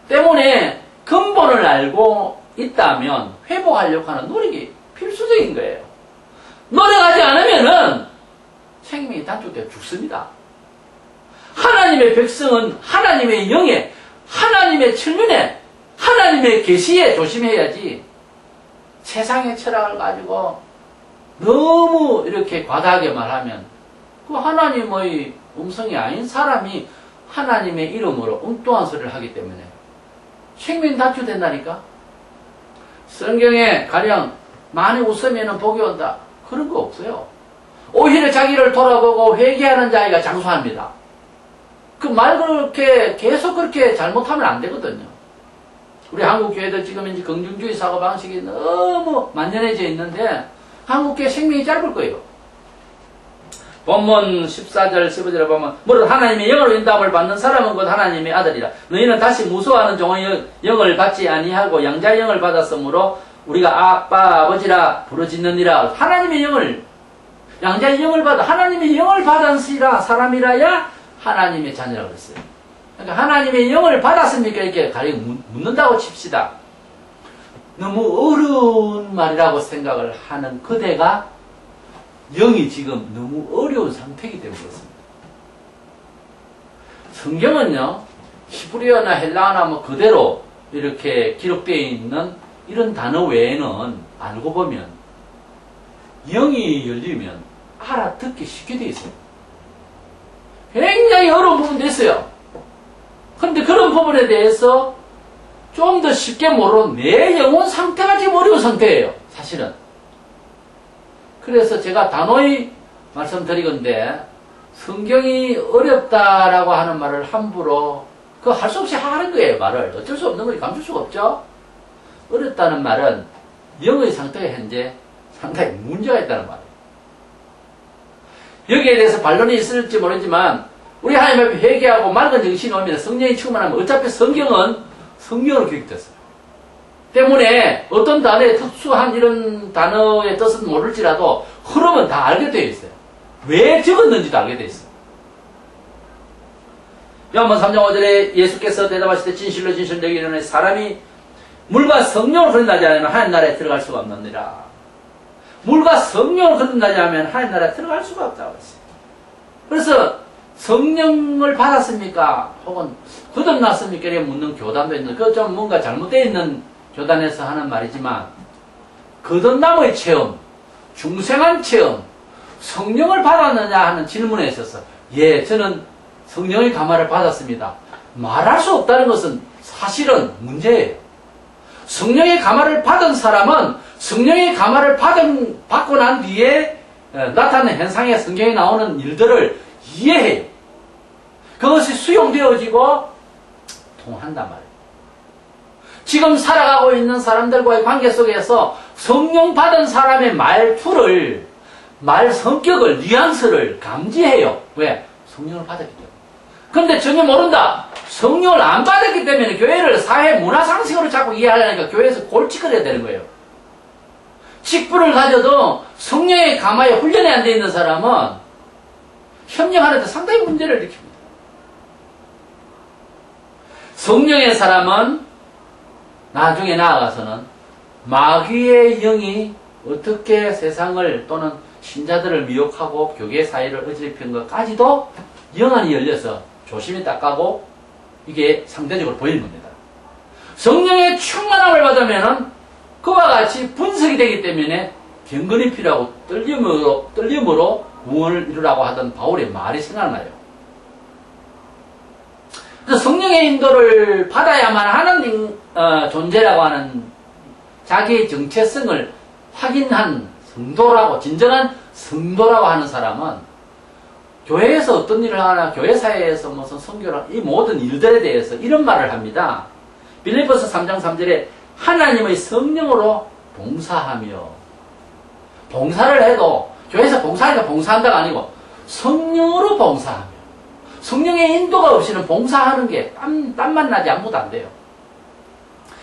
때문에 근본을 알고 있다면 회복하려고 하는 노력이 필수적인 거예요. 노력하지 않으면은 생명이 단축되어 죽습니다. 하나님의 백성은 하나님의 영에, 하나님의 천륜에, 하나님의 계시에 조심해야지 세상의 철학을 가지고 너무 이렇게 과다하게 말하면 그 하나님의 음성이 아닌 사람이 하나님의 이름으로 엉뚱한 소리를 하기 때문에 생명이 단축된다니까. 성경에 가령 많이 웃으면 복이 온다. 그런 거 없어요. 오히려 자기를 돌아보고 회개하는 자가 장수합니다. 그 말 그렇게 계속 그렇게 잘못하면 안 되거든요. 우리 한국 교회도 지금 이제 긍정주의 사고 방식이 너무 만연해져 있는데 한국 교회 생명이 짧을 거예요. 본문 14절 15절에 보면 무릇 하나님의 영으로 인도함을 받는 사람은 곧 하나님의 아들이라. 너희는 다시 무소하는 종의 영을 받지 아니하고 양자의 영을 받았으므로 우리가 아빠 아버지라 부르짖느니라. 하나님의 영을, 양자의 영을 받아 하나님의 영을 받은 사람이라야 하나님의 자녀라고 그랬어요. 그러니까 하나님의 영을 받았습니까? 이렇게 가령 묻는다고 칩시다. 너무 어려운 말이라고 생각을 하는 그대가 영이 지금 너무 어려운 상태이기 때문에 그렇습니다. 성경은요, 히브리어나 헬라어나 뭐 그대로 이렇게 기록되어 있는 이런 단어 외에는 알고 보면 영이 열리면 알아듣기 쉽게 되어 있어요. 굉장히 어려운 부분도 있어요. 근데 그런 부분에 대해서 좀 더 쉽게 모르는 내 영혼 상태가 지금 어려운 상태예요. 사실은. 그래서 제가 단호히 말씀드리건데 성경이 어렵다라고 하는 말을 함부로 그거 할 수 없이 하는 거예요. 말을. 어쩔 수 없는 거지. 감출 수가 없죠. 어렵다는 말은 영의 상태가 현재 상당히 문제가 있다는 말이에요. 여기에 대해서 반론이 있을지 모르지만 우리 하나님 앞에 회개하고 맑은 정신이 오면 성령이 충만하면 어차피 성경은 성경으로 기록됐어요. 때문에 어떤 단어의 특수한 이런 단어의 뜻은 모를지라도 흐름은 다 알게 되어 있어요. 왜 적었는지도 알게 되어 있어요. 요한복음 3장 5절에 예수께서 대답하실 때 진실로 진실로 너희에게 이르노니 사람이 물과 성령으로 거듭나지 않으면 하나님 나라에 들어갈 수가 없느니라. 물과 성령으로 거듭나지 않으면 하나님 나라에 들어갈 수가 없다고 했어요. 그래서 성령을 받았습니까? 혹은 거듭났습니까? 이렇게 묻는 교단도 있는데 그거 좀 뭔가 잘못되어 있는 교단에서 하는 말이지만 거듭남의 체험, 중생한 체험, 성령을 받았느냐 하는 질문에 있어서 예, 저는 성령의 감화를 받았습니다. 말할 수 없다는 것은 사실은 문제예요. 성령의 감화를 받은 사람은 성령의 감화를 받고 난 뒤에 나타나는 현상에 성경에 나오는 일들을 이해해요. 그것이 수용되어지고 통한단 말이에요. 지금 살아가고 있는 사람들과의 관계 속에서 성령 받은 사람의 말투를, 말 성격을, 뉘앙스를 감지해요. 왜? 성령을 받았기 때문에. 근데 전혀 모른다. 성령을 안 받았기 때문에 교회를 사회 문화 상식으로 자꾸 이해하려니까 교회에서 골칫거려야 되는 거예요. 직분을 가져도 성령의 감화에 훈련이 안 돼 있는 사람은 협력하는데 상당히 문제를 일으킵니다. 성령의 사람은 나중에 나아가서는 마귀의 영이 어떻게 세상을 또는 신자들을 미혹하고 교계 사회를 어지럽히는 것까지도 영안이 열려서 조심히 닦아고 이게 상대적으로 보이는 겁니다. 성령의 충만함을 받으면 그와 같이 분석이 되기 때문에 경건이 필요하고 떨림으로 구원을 이루라고 하던 바울의 말이 생각나요. 그래서 성령의 인도를 받아야만 하는 존재라고 하는 자기의 정체성을 확인한 성도라고, 진정한 성도라고 하는 사람은 교회에서 어떤 일을 하나, 교회 사회에서 무슨 선교를, 이 모든 일들에 대해서 이런 말을 합니다. 빌립보서 3장 3절에 하나님의 성령으로 봉사하며, 봉사를 해도 교회에서 봉사하니까 봉사한다가 아니고 성령으로 봉사하며, 성령의 인도가 없이는 봉사하는 게 땀만 나지 아무것도 안 돼요.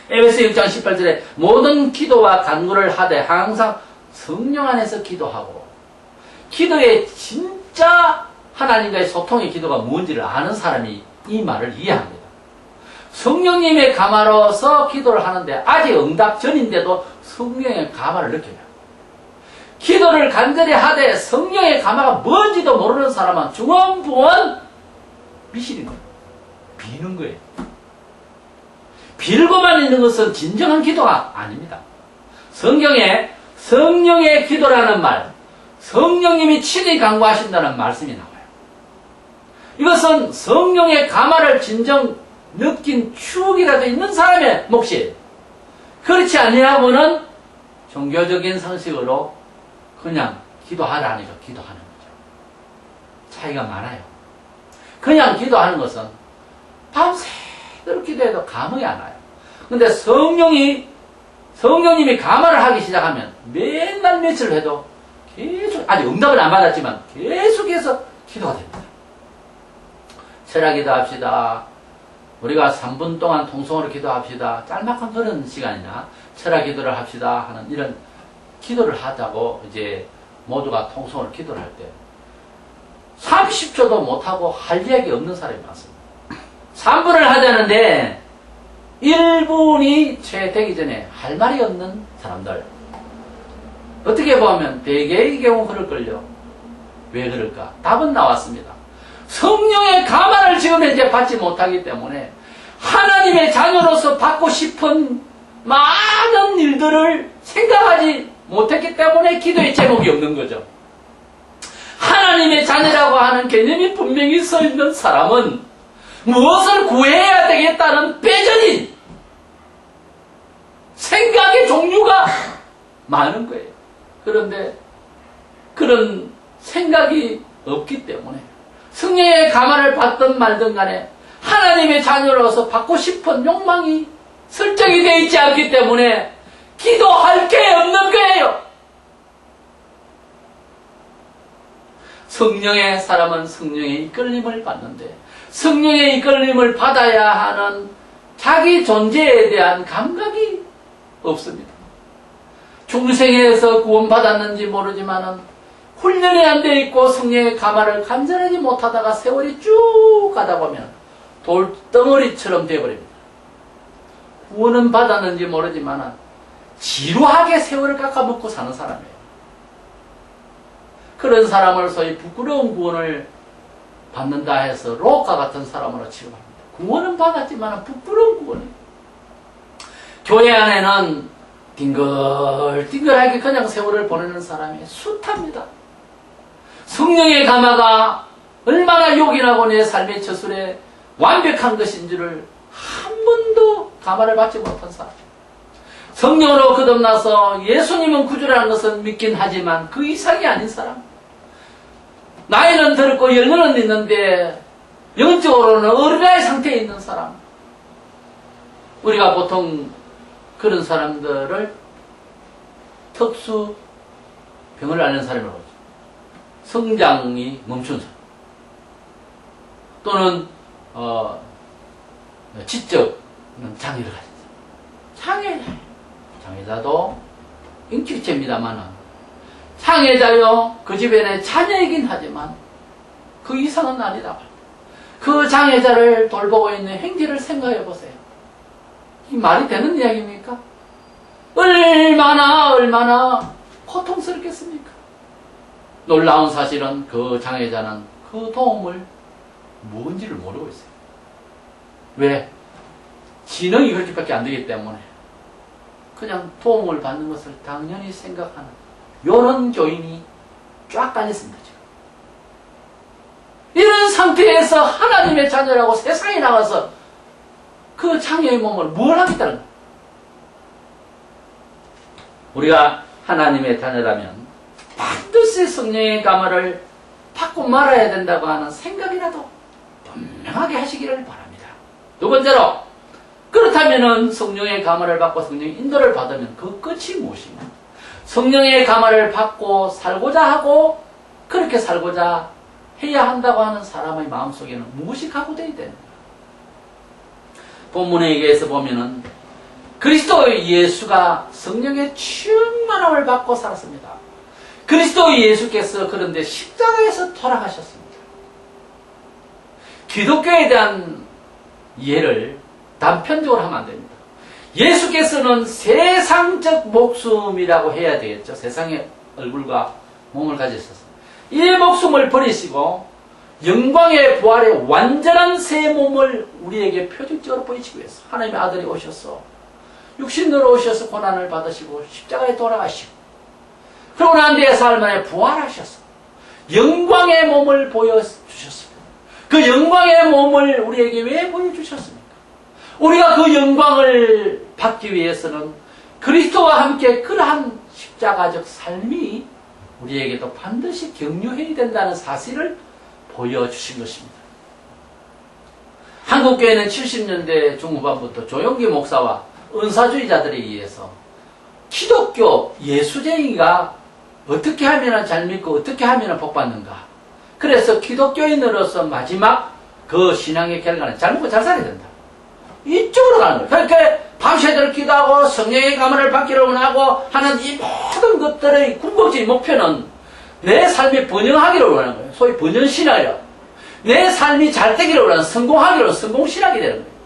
에베소 6장 18절에 모든 기도와 간구를 하되 항상 성령 안에서 기도하고, 기도의 진짜 하나님과의 소통의 기도가 뭔지를 아는 사람이 이 말을 이해합니다. 성령님의 감화로서 기도를 하는데 아직 응답 전인데도 성령의 감화를 느껴요. 기도를 간절히 하되 성령의 감화가 뭔지도 모르는 사람은 중언부언 미실인 거예요. 비는 거예요. 빌고만 있는 것은 진정한 기도가 아닙니다. 성경에 성령의 기도라는 말, 성령님이 친히 간구하신다는 말씀이 나와요. 이것은 성령의 감화를 진정 느낀 추억이라도 있는 사람의 몫이에요. 그렇지 아니하고는 종교적인 상식으로 그냥 기도하라니까 기도하는 거죠. 차이가 많아요. 그냥 기도하는 것은 밤새도록 기도해도 감흥이 안 와요. 근데 성령님이 감화를 하기 시작하면 맨날 며칠 해도 계속, 아직 응답은 안 받았지만 계속해서 기도가 됩니다. 철학 기도합시다. 우리가 3분 동안 통성으로 기도합시다. 짤막한 그런 시간이나 철학 기도를 합시다 하는 이런 기도를 하자고 이제 모두가 통성으로 기도를 할 때 30초도 못하고 할 이야기 없는 사람이 많습니다. 3분을 하자는데 1분이 채 되기 전에 할 말이 없는 사람들. 어떻게 보면 대개의 경우 그럴걸요. 왜 그럴까? 답은 나왔습니다. 성령의 감화를 지금 현재 받지 못하기 때문에 하나님의 자녀로서 받고 싶은 많은 일들을 생각하지 못했기 때문에 기도의 제목이 없는 거죠. 하나님의 자녀라고 하는 개념이 분명히 서 있는 사람은 무엇을 구해야 되겠다는 빼전인 생각의 종류가 많은 거예요. 그런데 그런 생각이 없기 때문에 성령의 감화를 받든 말든 간에 하나님의 자녀로서 받고 싶은 욕망이 설정이 되어 있지 않기 때문에 기도할 게 없는 거예요. 성령의 사람은 성령의 이끌림을 받는데 성령의 이끌림을 받아야 하는 자기 존재에 대한 감각이 없습니다. 중생에서 구원받았는지 모르지만은 훈련이 안 돼 있고 성령의 감화를 간절하지 못하다가 세월이 쭉 가다 보면 돌덩어리처럼 되어버립니다. 구원은 받았는지 모르지만은 지루하게 세월을 깎아먹고 사는 사람이에요. 그런 사람을 소위 부끄러운 구원을 받는다 해서 로카 같은 사람으로 취급합니다. 구원은 받았지만 부끄러운 구원이에요. 교회 안에는 뒹글뒹글하게 그냥 세월을 보내는 사람이 숱합니다. 성령의 감화가 얼마나 요긴하고 내 삶의 처술에 완벽한 것인 줄을 한 번도 감화를 받지 못한 사람. 성령으로 거듭나서 예수님은 구주라는 것은 믿긴 하지만 그 이상이 아닌 사람. 나이는 들었고 연륜은 있는데 영적으로는 어린아이 상태에 있는 사람. 우리가 보통 그런 사람들을 특수 병을 앓는 사람이라고 하죠. 성장이 멈춘 사람. 또는 지적 장애를 가진 사람. 장애자도 인격체입니다만 장애자요 그 집안의 자녀이긴 하지만 그 이상은 아니다. 그 장애자를 돌보고 있는 행제를 생각해 보세요. 이 말이 되는 이야기입니까? 얼마나 고통스럽겠습니까? 놀라운 사실은 그 장애자는 그 도움을 뭔지를 모르고 있어요. 왜? 지능이 그렇게밖에 안 되기 때문에 그냥 도움을 받는 것을 당연히 생각하는 이런 교인이 쫙 다녔습니다. 지금. 이런 상태에서 하나님의 자녀라고 세상에 나가서 그 장애의 몸을 뭘 하겠다는 거예요? 우리가 하나님의 자녀라면 반드시 성령의 감화를 받고 말아야 된다고 하는 생각이라도 분명하게 하시기를 바랍니다. 두 번째로 그렇다면은 성령의 감화를 받고 성령의 인도를 받으면 그 끝이 무엇이냐? 성령의 감화를 받고 살고자 하고 그렇게 살고자 해야 한다고 하는 사람의 마음속에는 무엇이 각오되어야 되는가? 본문에 의해서 보면은 그리스도 예수가 성령의 충만함을 받고 살았습니다. 그리스도 예수께서 그런데 십자가에서 돌아가셨습니다. 기독교에 대한 이해를 단편적으로 하면 안 됩니다. 예수께서는 세상적 목숨이라고 해야 되겠죠. 세상의 얼굴과 몸을 가지셨습니다. 이 목숨을 버리시고 영광의 부활의 완전한 새 몸을 우리에게 표적적으로 보이시기 위해서 하나님의 아들이 오셔서 육신으로 오셔서 고난을 받으시고 십자가에 돌아가시고 그러고 난 뒤에 사흘 만에 부활하셔서 영광의 몸을 보여주셨습니다. 그 영광의 몸을 우리에게 왜 보여주셨습니까? 우리가 그 영광을 받기 위해서는 그리스도와 함께 그러한 십자가적 삶이 우리에게도 반드시 경유해야 된다는 사실을 보여주신 것입니다. 한국교회는 70년대 중후반부터 조용기 목사와 은사주의자들에 의해서 기독교 예수쟁이가 어떻게 하면 잘 믿고 어떻게 하면 복받는가. 그래서 기독교인으로서 마지막 그 신앙의 결과는 잘 먹고 잘 살아야 된다. 이쪽으로 가는 거예요. 그러니까 밤새도록 기도하고 성령의 감화를 받기를 원하고 하는 이 모든 것들의 궁극적인 목표는 내 삶이 번영하기를 원하는 거예요. 소위 번영신화예요. 내 삶이 잘 되기를 원하는 성공하기를 원하는 성공신학이 되는 거예요.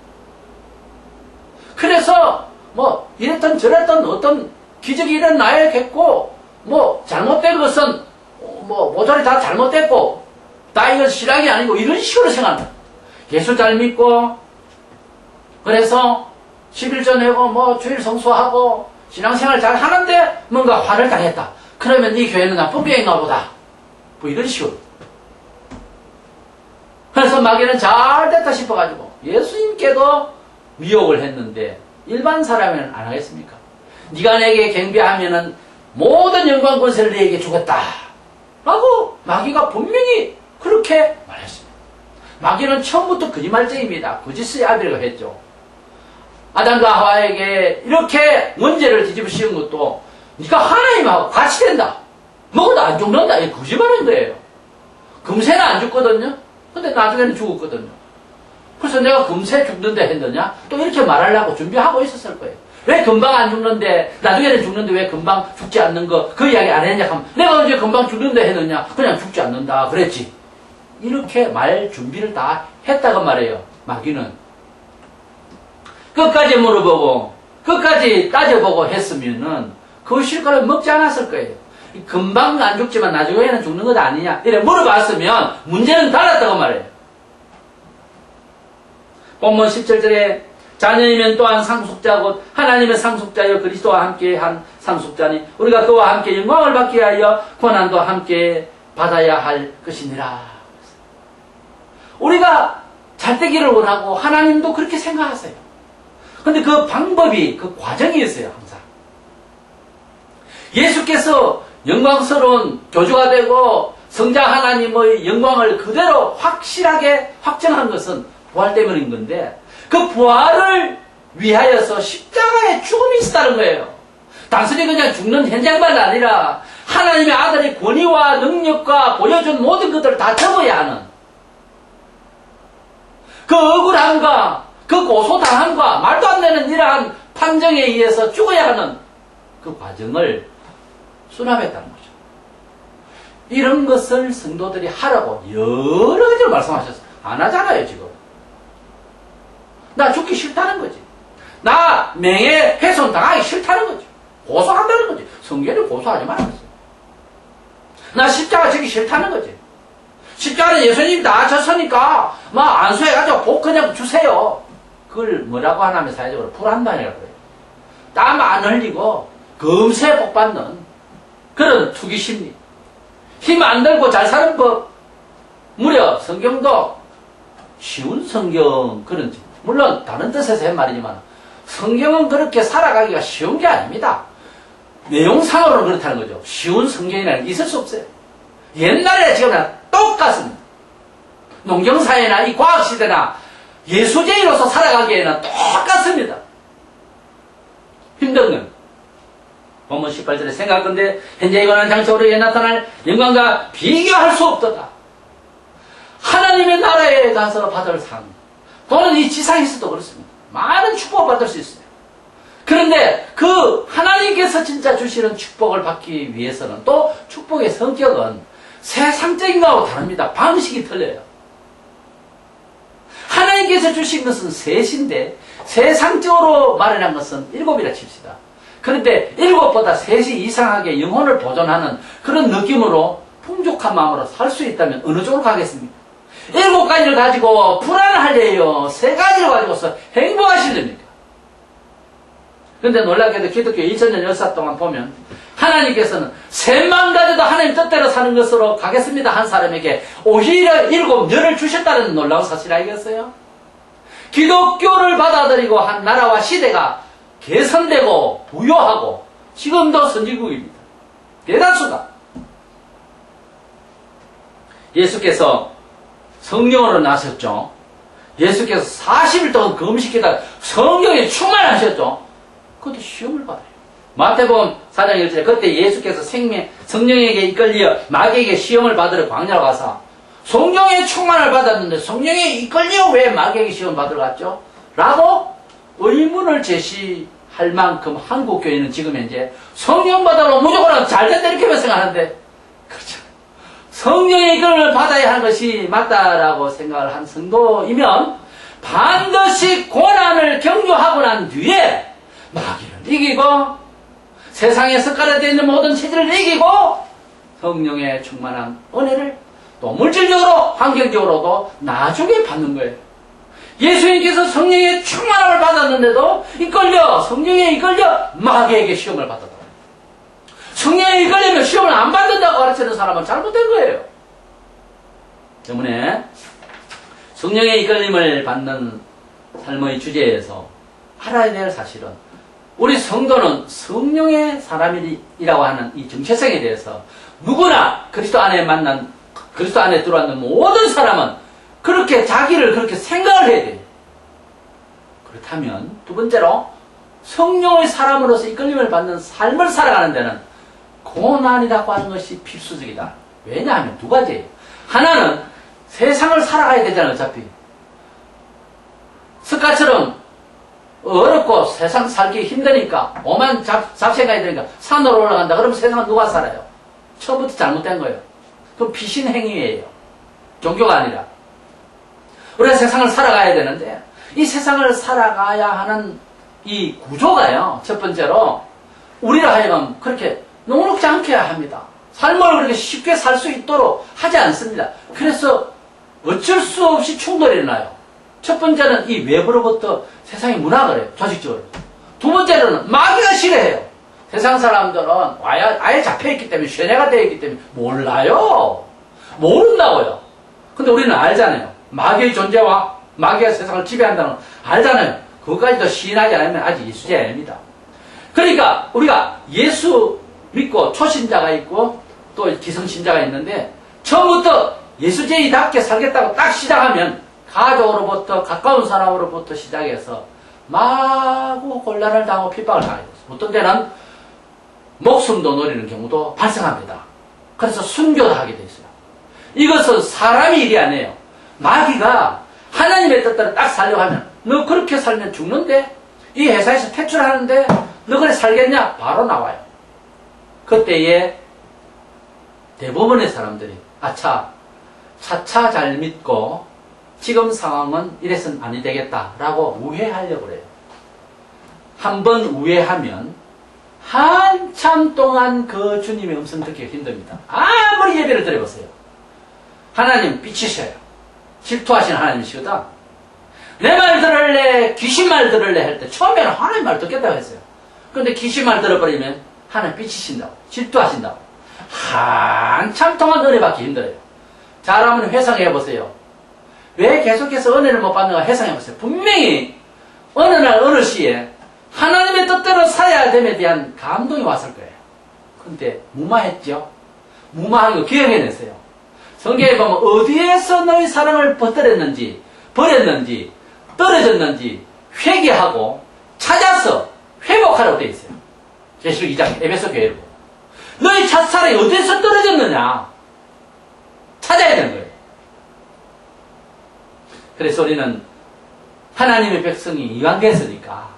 그래서 뭐 이랬던 저랬던 어떤 기적이 일어나야겠고 뭐 잘못된 것은 뭐 모조리 다 잘못됐고 다 이건 신학이 아니고 이런 식으로 생각합니다. 예수 잘 믿고 그래서 11조 내고 뭐 주일 성수하고 신앙생활 잘 하는데 뭔가 화를 당했다. 그러면 이 교회는 나쁜 교회인가 보다. 뭐 이런 식으로. 그래서 마귀는 잘 됐다 싶어가지고 예수님께도 미혹을 했는데 일반 사람은 안 하겠습니까? 네가 내게 경배하면은 모든 영광 권세를 네게 주겠다. 라고 마귀가 분명히 그렇게 말했습니다. 마귀는 처음부터 거짓말쟁이입니다. 거짓의 아비라고 했죠. 아담과 하와에게 이렇게 문제를 뒤집어 씌운 것도 네가 하나님하고 같이 된다. 먹어도 안 죽는다. 이게 거짓말인 거예요. 금세는 안 죽거든요. 근데 나중에는 죽었거든요. 그래서 내가 금세 죽는데 했느냐? 또 이렇게 말하려고 준비하고 있었을 거예요. 왜 금방 안 죽는데 나중에는 죽는데 왜 금방 죽지 않는 거 그 이야기 안 했냐 하면 내가 언제 금방 죽는데 했느냐? 그냥 죽지 않는다 그랬지. 이렇게 말 준비를 다 했다고 말해요. 마귀는. 끝까지 물어보고 끝까지 따져보고 했으면은 그 실과를 먹지 않았을 거예요. 금방 안 죽지만 나중에는 죽는 것 아니냐 이래 물어봤으면 문제는 달랐다고 말해요. 본문 17절에 자녀이면 또한 상속자 곧 하나님의 상속자여 그리스도와 함께 한 상속자니 우리가 그와 함께 영광을 받기 위하여 고난도 함께 받아야 할 것이니라. 우리가 잘 되기를 원하고 하나님도 그렇게 생각하세요. 근데 그 방법이 그 과정이 있어요. 항상 예수께서 영광스러운 교주가 되고 성자 하나님의 영광을 그대로 확실하게 확정한 것은 부활 때문인 건데 그 부활을 위하여서 십자가에 죽음이 있었다는 거예요. 단순히 그냥 죽는 현장만 아니라 하나님의 아들의 권위와 능력과 보여준 모든 것들을 다 접어야 하는 그 억울함과 그 고소당함과 말도 안 되는 이러한 판정에 의해서 죽어야 하는 그 과정을 수납했다는 거죠. 이런 것을 성도들이 하라고 여러 가지로 말씀하셨어요. 안 하잖아요, 지금. 나 죽기 싫다는 거지. 나 명예훼손 당하기 싫다는 거지. 고소한다는 거지. 성경이 고소하지 말았어요. 나 십자가 지기 싫다는 거지. 십자가는 예수님이 다 졌으니까 막 안수해가지고 복 그냥 주세요. 그걸 뭐라고 하냐면 사회적으로 불한단이라고 해요. 땀 안 흘리고 금세 복 받는 그런 투기 심리. 힘 안 들고 잘 사는 법. 무려 성경도 쉬운 성경 그런 물론 다른 뜻에서 한 말이지만 성경은 그렇게 살아가기가 쉬운 게 아닙니다. 내용상으로는 그렇다는 거죠. 쉬운 성경이라는 게 있을 수 없어요. 옛날에 지금이랑 똑같습니다. 농경사회나 이 과학시대나 예수쟁이로서 살아가기에는 똑같습니다. 힘든 건 본문 18절에 생각건대 현재 이거는 장차로에 나타날 영광과 비교할 수 없도다. 하나님의 나라에 가서 받을 상, 또는 이 지상에서도 그렇습니다. 많은 축복을 받을 수 있어요. 그런데 그 하나님께서 진짜 주시는 축복을 받기 위해서는 또 축복의 성격은 세상적인 것하고 다릅니다. 방식이 틀려요. 하나님께서 주신 것은 셋인데 세상적으로 마련한 것은 7이라 칩시다. 그런데 7보다 셋이 이상하게 영혼을 보존하는 그런 느낌으로 풍족한 마음으로 살 수 있다면 어느 쪽으로 가겠습니까? 7가지를 가지고 불안할래요? 3가지를 가지고서 행복하실랍니까? 그런데 놀랍게도 기독교 2000년 역사 동안 보면 하나님께서는 3만 가지도 하나님 뜻대로 사는 것으로 가겠습니다 한 사람에게 오히려 7년을 주셨다는 놀라운 사실 아니겠어요? 기독교를 받아들이고 한 나라와 시대가 개선되고 부유하고 지금도 선진국입니다. 대다수가. 예수께서 성령으로 나셨죠. 예수께서 40일 동안 금식하다가 성령에 충만하셨죠. 그것도 시험을 받아요. 마태복음 4장 1절에 그때 예수께서 성령에게 이끌려 마귀에게 시험을 받으러 광야로 가서 성령의 충만을 받았는데 성령에 이끌려 왜 마귀에게 시험 받으러 갔죠? 라고 의문을 제시할 만큼 한국 교회는 지금 현재 성령 받으러 무조건 잘 된다 이렇게 생각하는데 그렇죠. 성령의 이끌림을 받아야 하는 것이 맞다라고 생각을 한 성도이면 반드시 고난을 경주하고 난 뒤에 마귀를 이기고 세상에 습관화되어 있는 모든 체질을 이기고 성령의 충만한 은혜를 또 물질적으로 환경적으로도 나중에 받는 거예요. 예수님께서 성령의 충만함을 받았는데도 성령에 이끌려 마귀에게 시험을 받았다. 성령에 이끌리면 시험을 안 받는다고 가르치는 사람은 잘못된 거예요. 때문에 성령의 이끌림을 받는 삶의 주제에서 알아야 될 사실은 우리 성도는 성령의 사람이라고 하는 이 정체성에 대해서 누구나 그리스도 안에 들어왔는 모든 사람은 그렇게 자기를 그렇게 생각을 해야 돼요. 그렇다면 두 번째로 성령의 사람으로서 이끌림을 받는 삶을 살아가는 데는 고난이라고 하는 것이 필수적이다. 왜냐하면 두 가지예요. 하나는 세상을 살아가야 되잖아요. 어차피 습관처럼 어렵고 세상 살기 힘드니까 오만 잡생각이 되니까 산으로 올라간다. 그러면 세상은 누가 살아요? 처음부터 잘못된 거예요. 그럼 비신행위예요. 종교가 아니라. 우리가 세상을 살아가야 되는데 이 세상을 살아가야 하는 이 구조가요. 첫 번째로 우리를 하여금 그렇게 녹록지 않게 합니다. 삶을 그렇게 쉽게 살 수 있도록 하지 않습니다. 그래서 어쩔 수 없이 충돌이 일어나요. 첫 번째는 이 외부로부터 세상이 문학을 해요. 조직적으로. 두 번째로는 마귀가 싫어해요. 세상 사람들은 아예 잡혀있기 때문에 쇠뇌가 되어 있기 때문에 몰라요. 모른다고요. 근데 우리는 알잖아요. 마귀의 존재와 마귀가 세상을 지배한다는 걸 알잖아요. 그것까지도 시인하지 않으면 아직 예수자 아닙니다. 그러니까 우리가 예수 믿고 초신자가 있고 또 기성신자가 있는데 처음부터 예수제이답게 살겠다고 딱 시작하면 가족으로부터 가까운 사람으로부터 시작해서 마구 곤란을 당하고 핍박을 당하게 됐어요. 어떤 때는 목숨도 노리는 경우도 발생합니다. 그래서 순교도 하게 됐어요. 이것은 사람이 일이 아니에요. 마귀가 하나님의 뜻대로 딱 살려고 하면 너 그렇게 살면 죽는데 이 회사에서 퇴출하는데 너 그래 살겠냐? 바로 나와요. 그때에 대부분의 사람들이 차차 잘 믿고 지금 상황은 이래서는 아니 되겠다라고 우회하려고 그래요. 한번 우회하면 한참 동안 그 주님의 음성 듣기가 힘듭니다. 아무리 예배를 드려보세요. 하나님 삐치셔요. 질투하시는 하나님이시거든. 내 말 들을래, 귀신 말 들을래 할 때 처음에는 하나님 말 듣겠다고 했어요. 그런데 귀신 말 들어버리면 하나님 삐치신다고, 질투하신다고. 한참 동안 은혜 받기 힘들어요. 잘하면 회상해보세요. 왜 계속해서 은혜를 못 받는가 회상해보세요. 분명히 어느 날 어느 시에 하나님의 뜻대로 살아야 됨에 대한 감동이 왔을 거예요. 근데 무마했죠. 무마한 거 기억해냈어요. 성경에 보면 어디에서 너희 사랑을 버렸는지 떨어졌는지 회개하고 찾아서 회복하라고 되어 있어요. 계시록 2장 에베소 교회를 보고. 너희 첫사랑이 어디서 떨어졌느냐? 찾아야 되는 거예요. 그래서 우리는 하나님의 백성이 이왕 됐으니까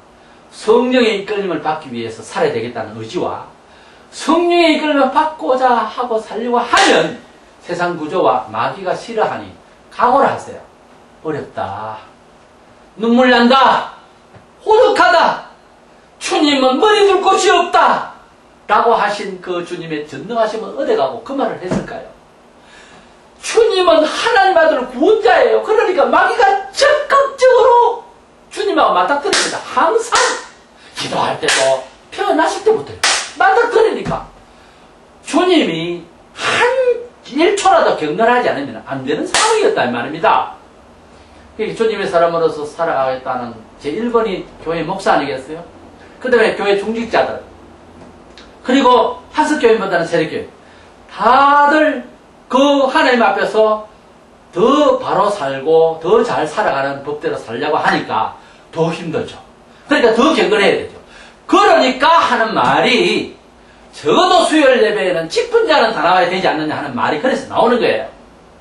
성령의 이끌림을 받기 위해서 살아야 되겠다는 의지와 성령의 이끌림을 받고자 하고 살려고 하면 세상 구조와 마귀가 싫어하니 각오를 하세요. 어렵다. 눈물 난다. 호덕하다. 주님은 머리 둘 곳이 없다. 라고 하신 그 주님의 전능하심은 어디 가고 그 말을 했을까요? 주님은 하나님 아들 구원자예요. 그러니까 마귀가 적극적으로 주님하고 맞닥뜨립니다. 항상 기도할 때도 태어나실 때부터요. 맞닥뜨리니까 주님이 한 1초라도 경건하지 않으면 안 되는 상황이었다 이 말입니다. 주님의 사람으로서 살아가겠다는 제1번이 교회 목사 아니겠어요? 그 다음에 교회 중직자들, 그리고 한석교회보다는 세력교회, 다들 그 하나님 앞에서 더 바로 살고 더 잘 살아가는 법대로 살려고 하니까 더 힘들죠. 그러니까 더 경건해야 되죠. 그러니까 하는 말이 적어도 수요일 예배에는 직분 자는 다 나와야 되지 않느냐 하는 말이 그래서 나오는 거예요.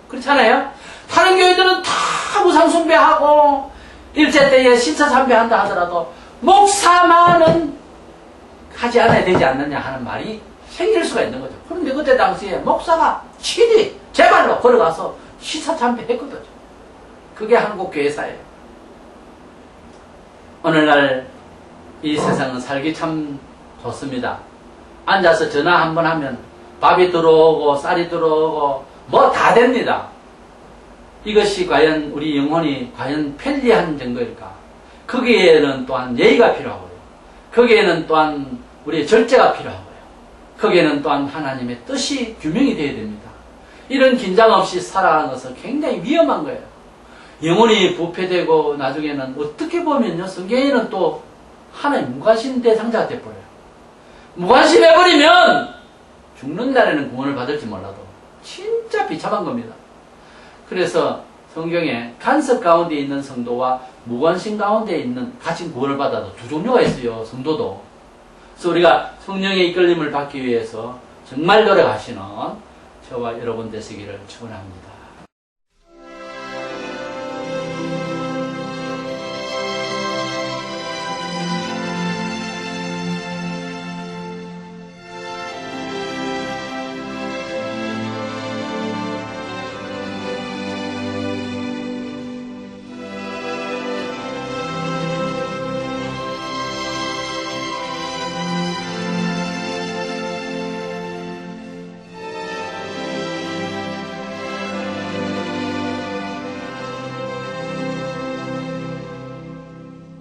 그렇잖아요? 다른 교회들은 다 무상숭배하고 일제 때에 신사참배한다 하더라도 목사만은 하지 않아야 되지 않느냐 하는 말이 생길 수가 있는 거죠. 그런데 그때 당시에 목사가 친히 제발로 걸어가서 신사참배 했거든요. 그게 한국 교회사예요. 오늘날 이 세상은 살기 참 좋습니다. 앉아서 전화 한번 하면 밥이 들어오고 쌀이 들어오고 뭐 다 됩니다. 이것이 과연 우리 영혼이 과연 편리한 정도일까? 거기에는 또한 예의가 필요하고요. 거기에는 또한 우리의 절제가 필요하고요. 거기에는 또한 하나님의 뜻이 규명이 되어야 됩니다. 이런 긴장 없이 살아가는 것은 굉장히 위험한 거예요. 영혼이 부패되고 나중에는 어떻게 보면요, 성경에는 또 하나님 무관심 대상자가 돼버려요. 무관심해버리면 죽는 날에는 구원을 받을지 몰라도 진짜 비참한 겁니다. 그래서 성경에 간섭 가운데 있는 성도와 무관심 가운데 있는 같이 구원을 받아도 두 종류가 있어요. 성도도. 그래서 우리가 성령의 이끌림을 받기 위해서 정말 노력하시는 저와 여러분 되시기를 축원합니다.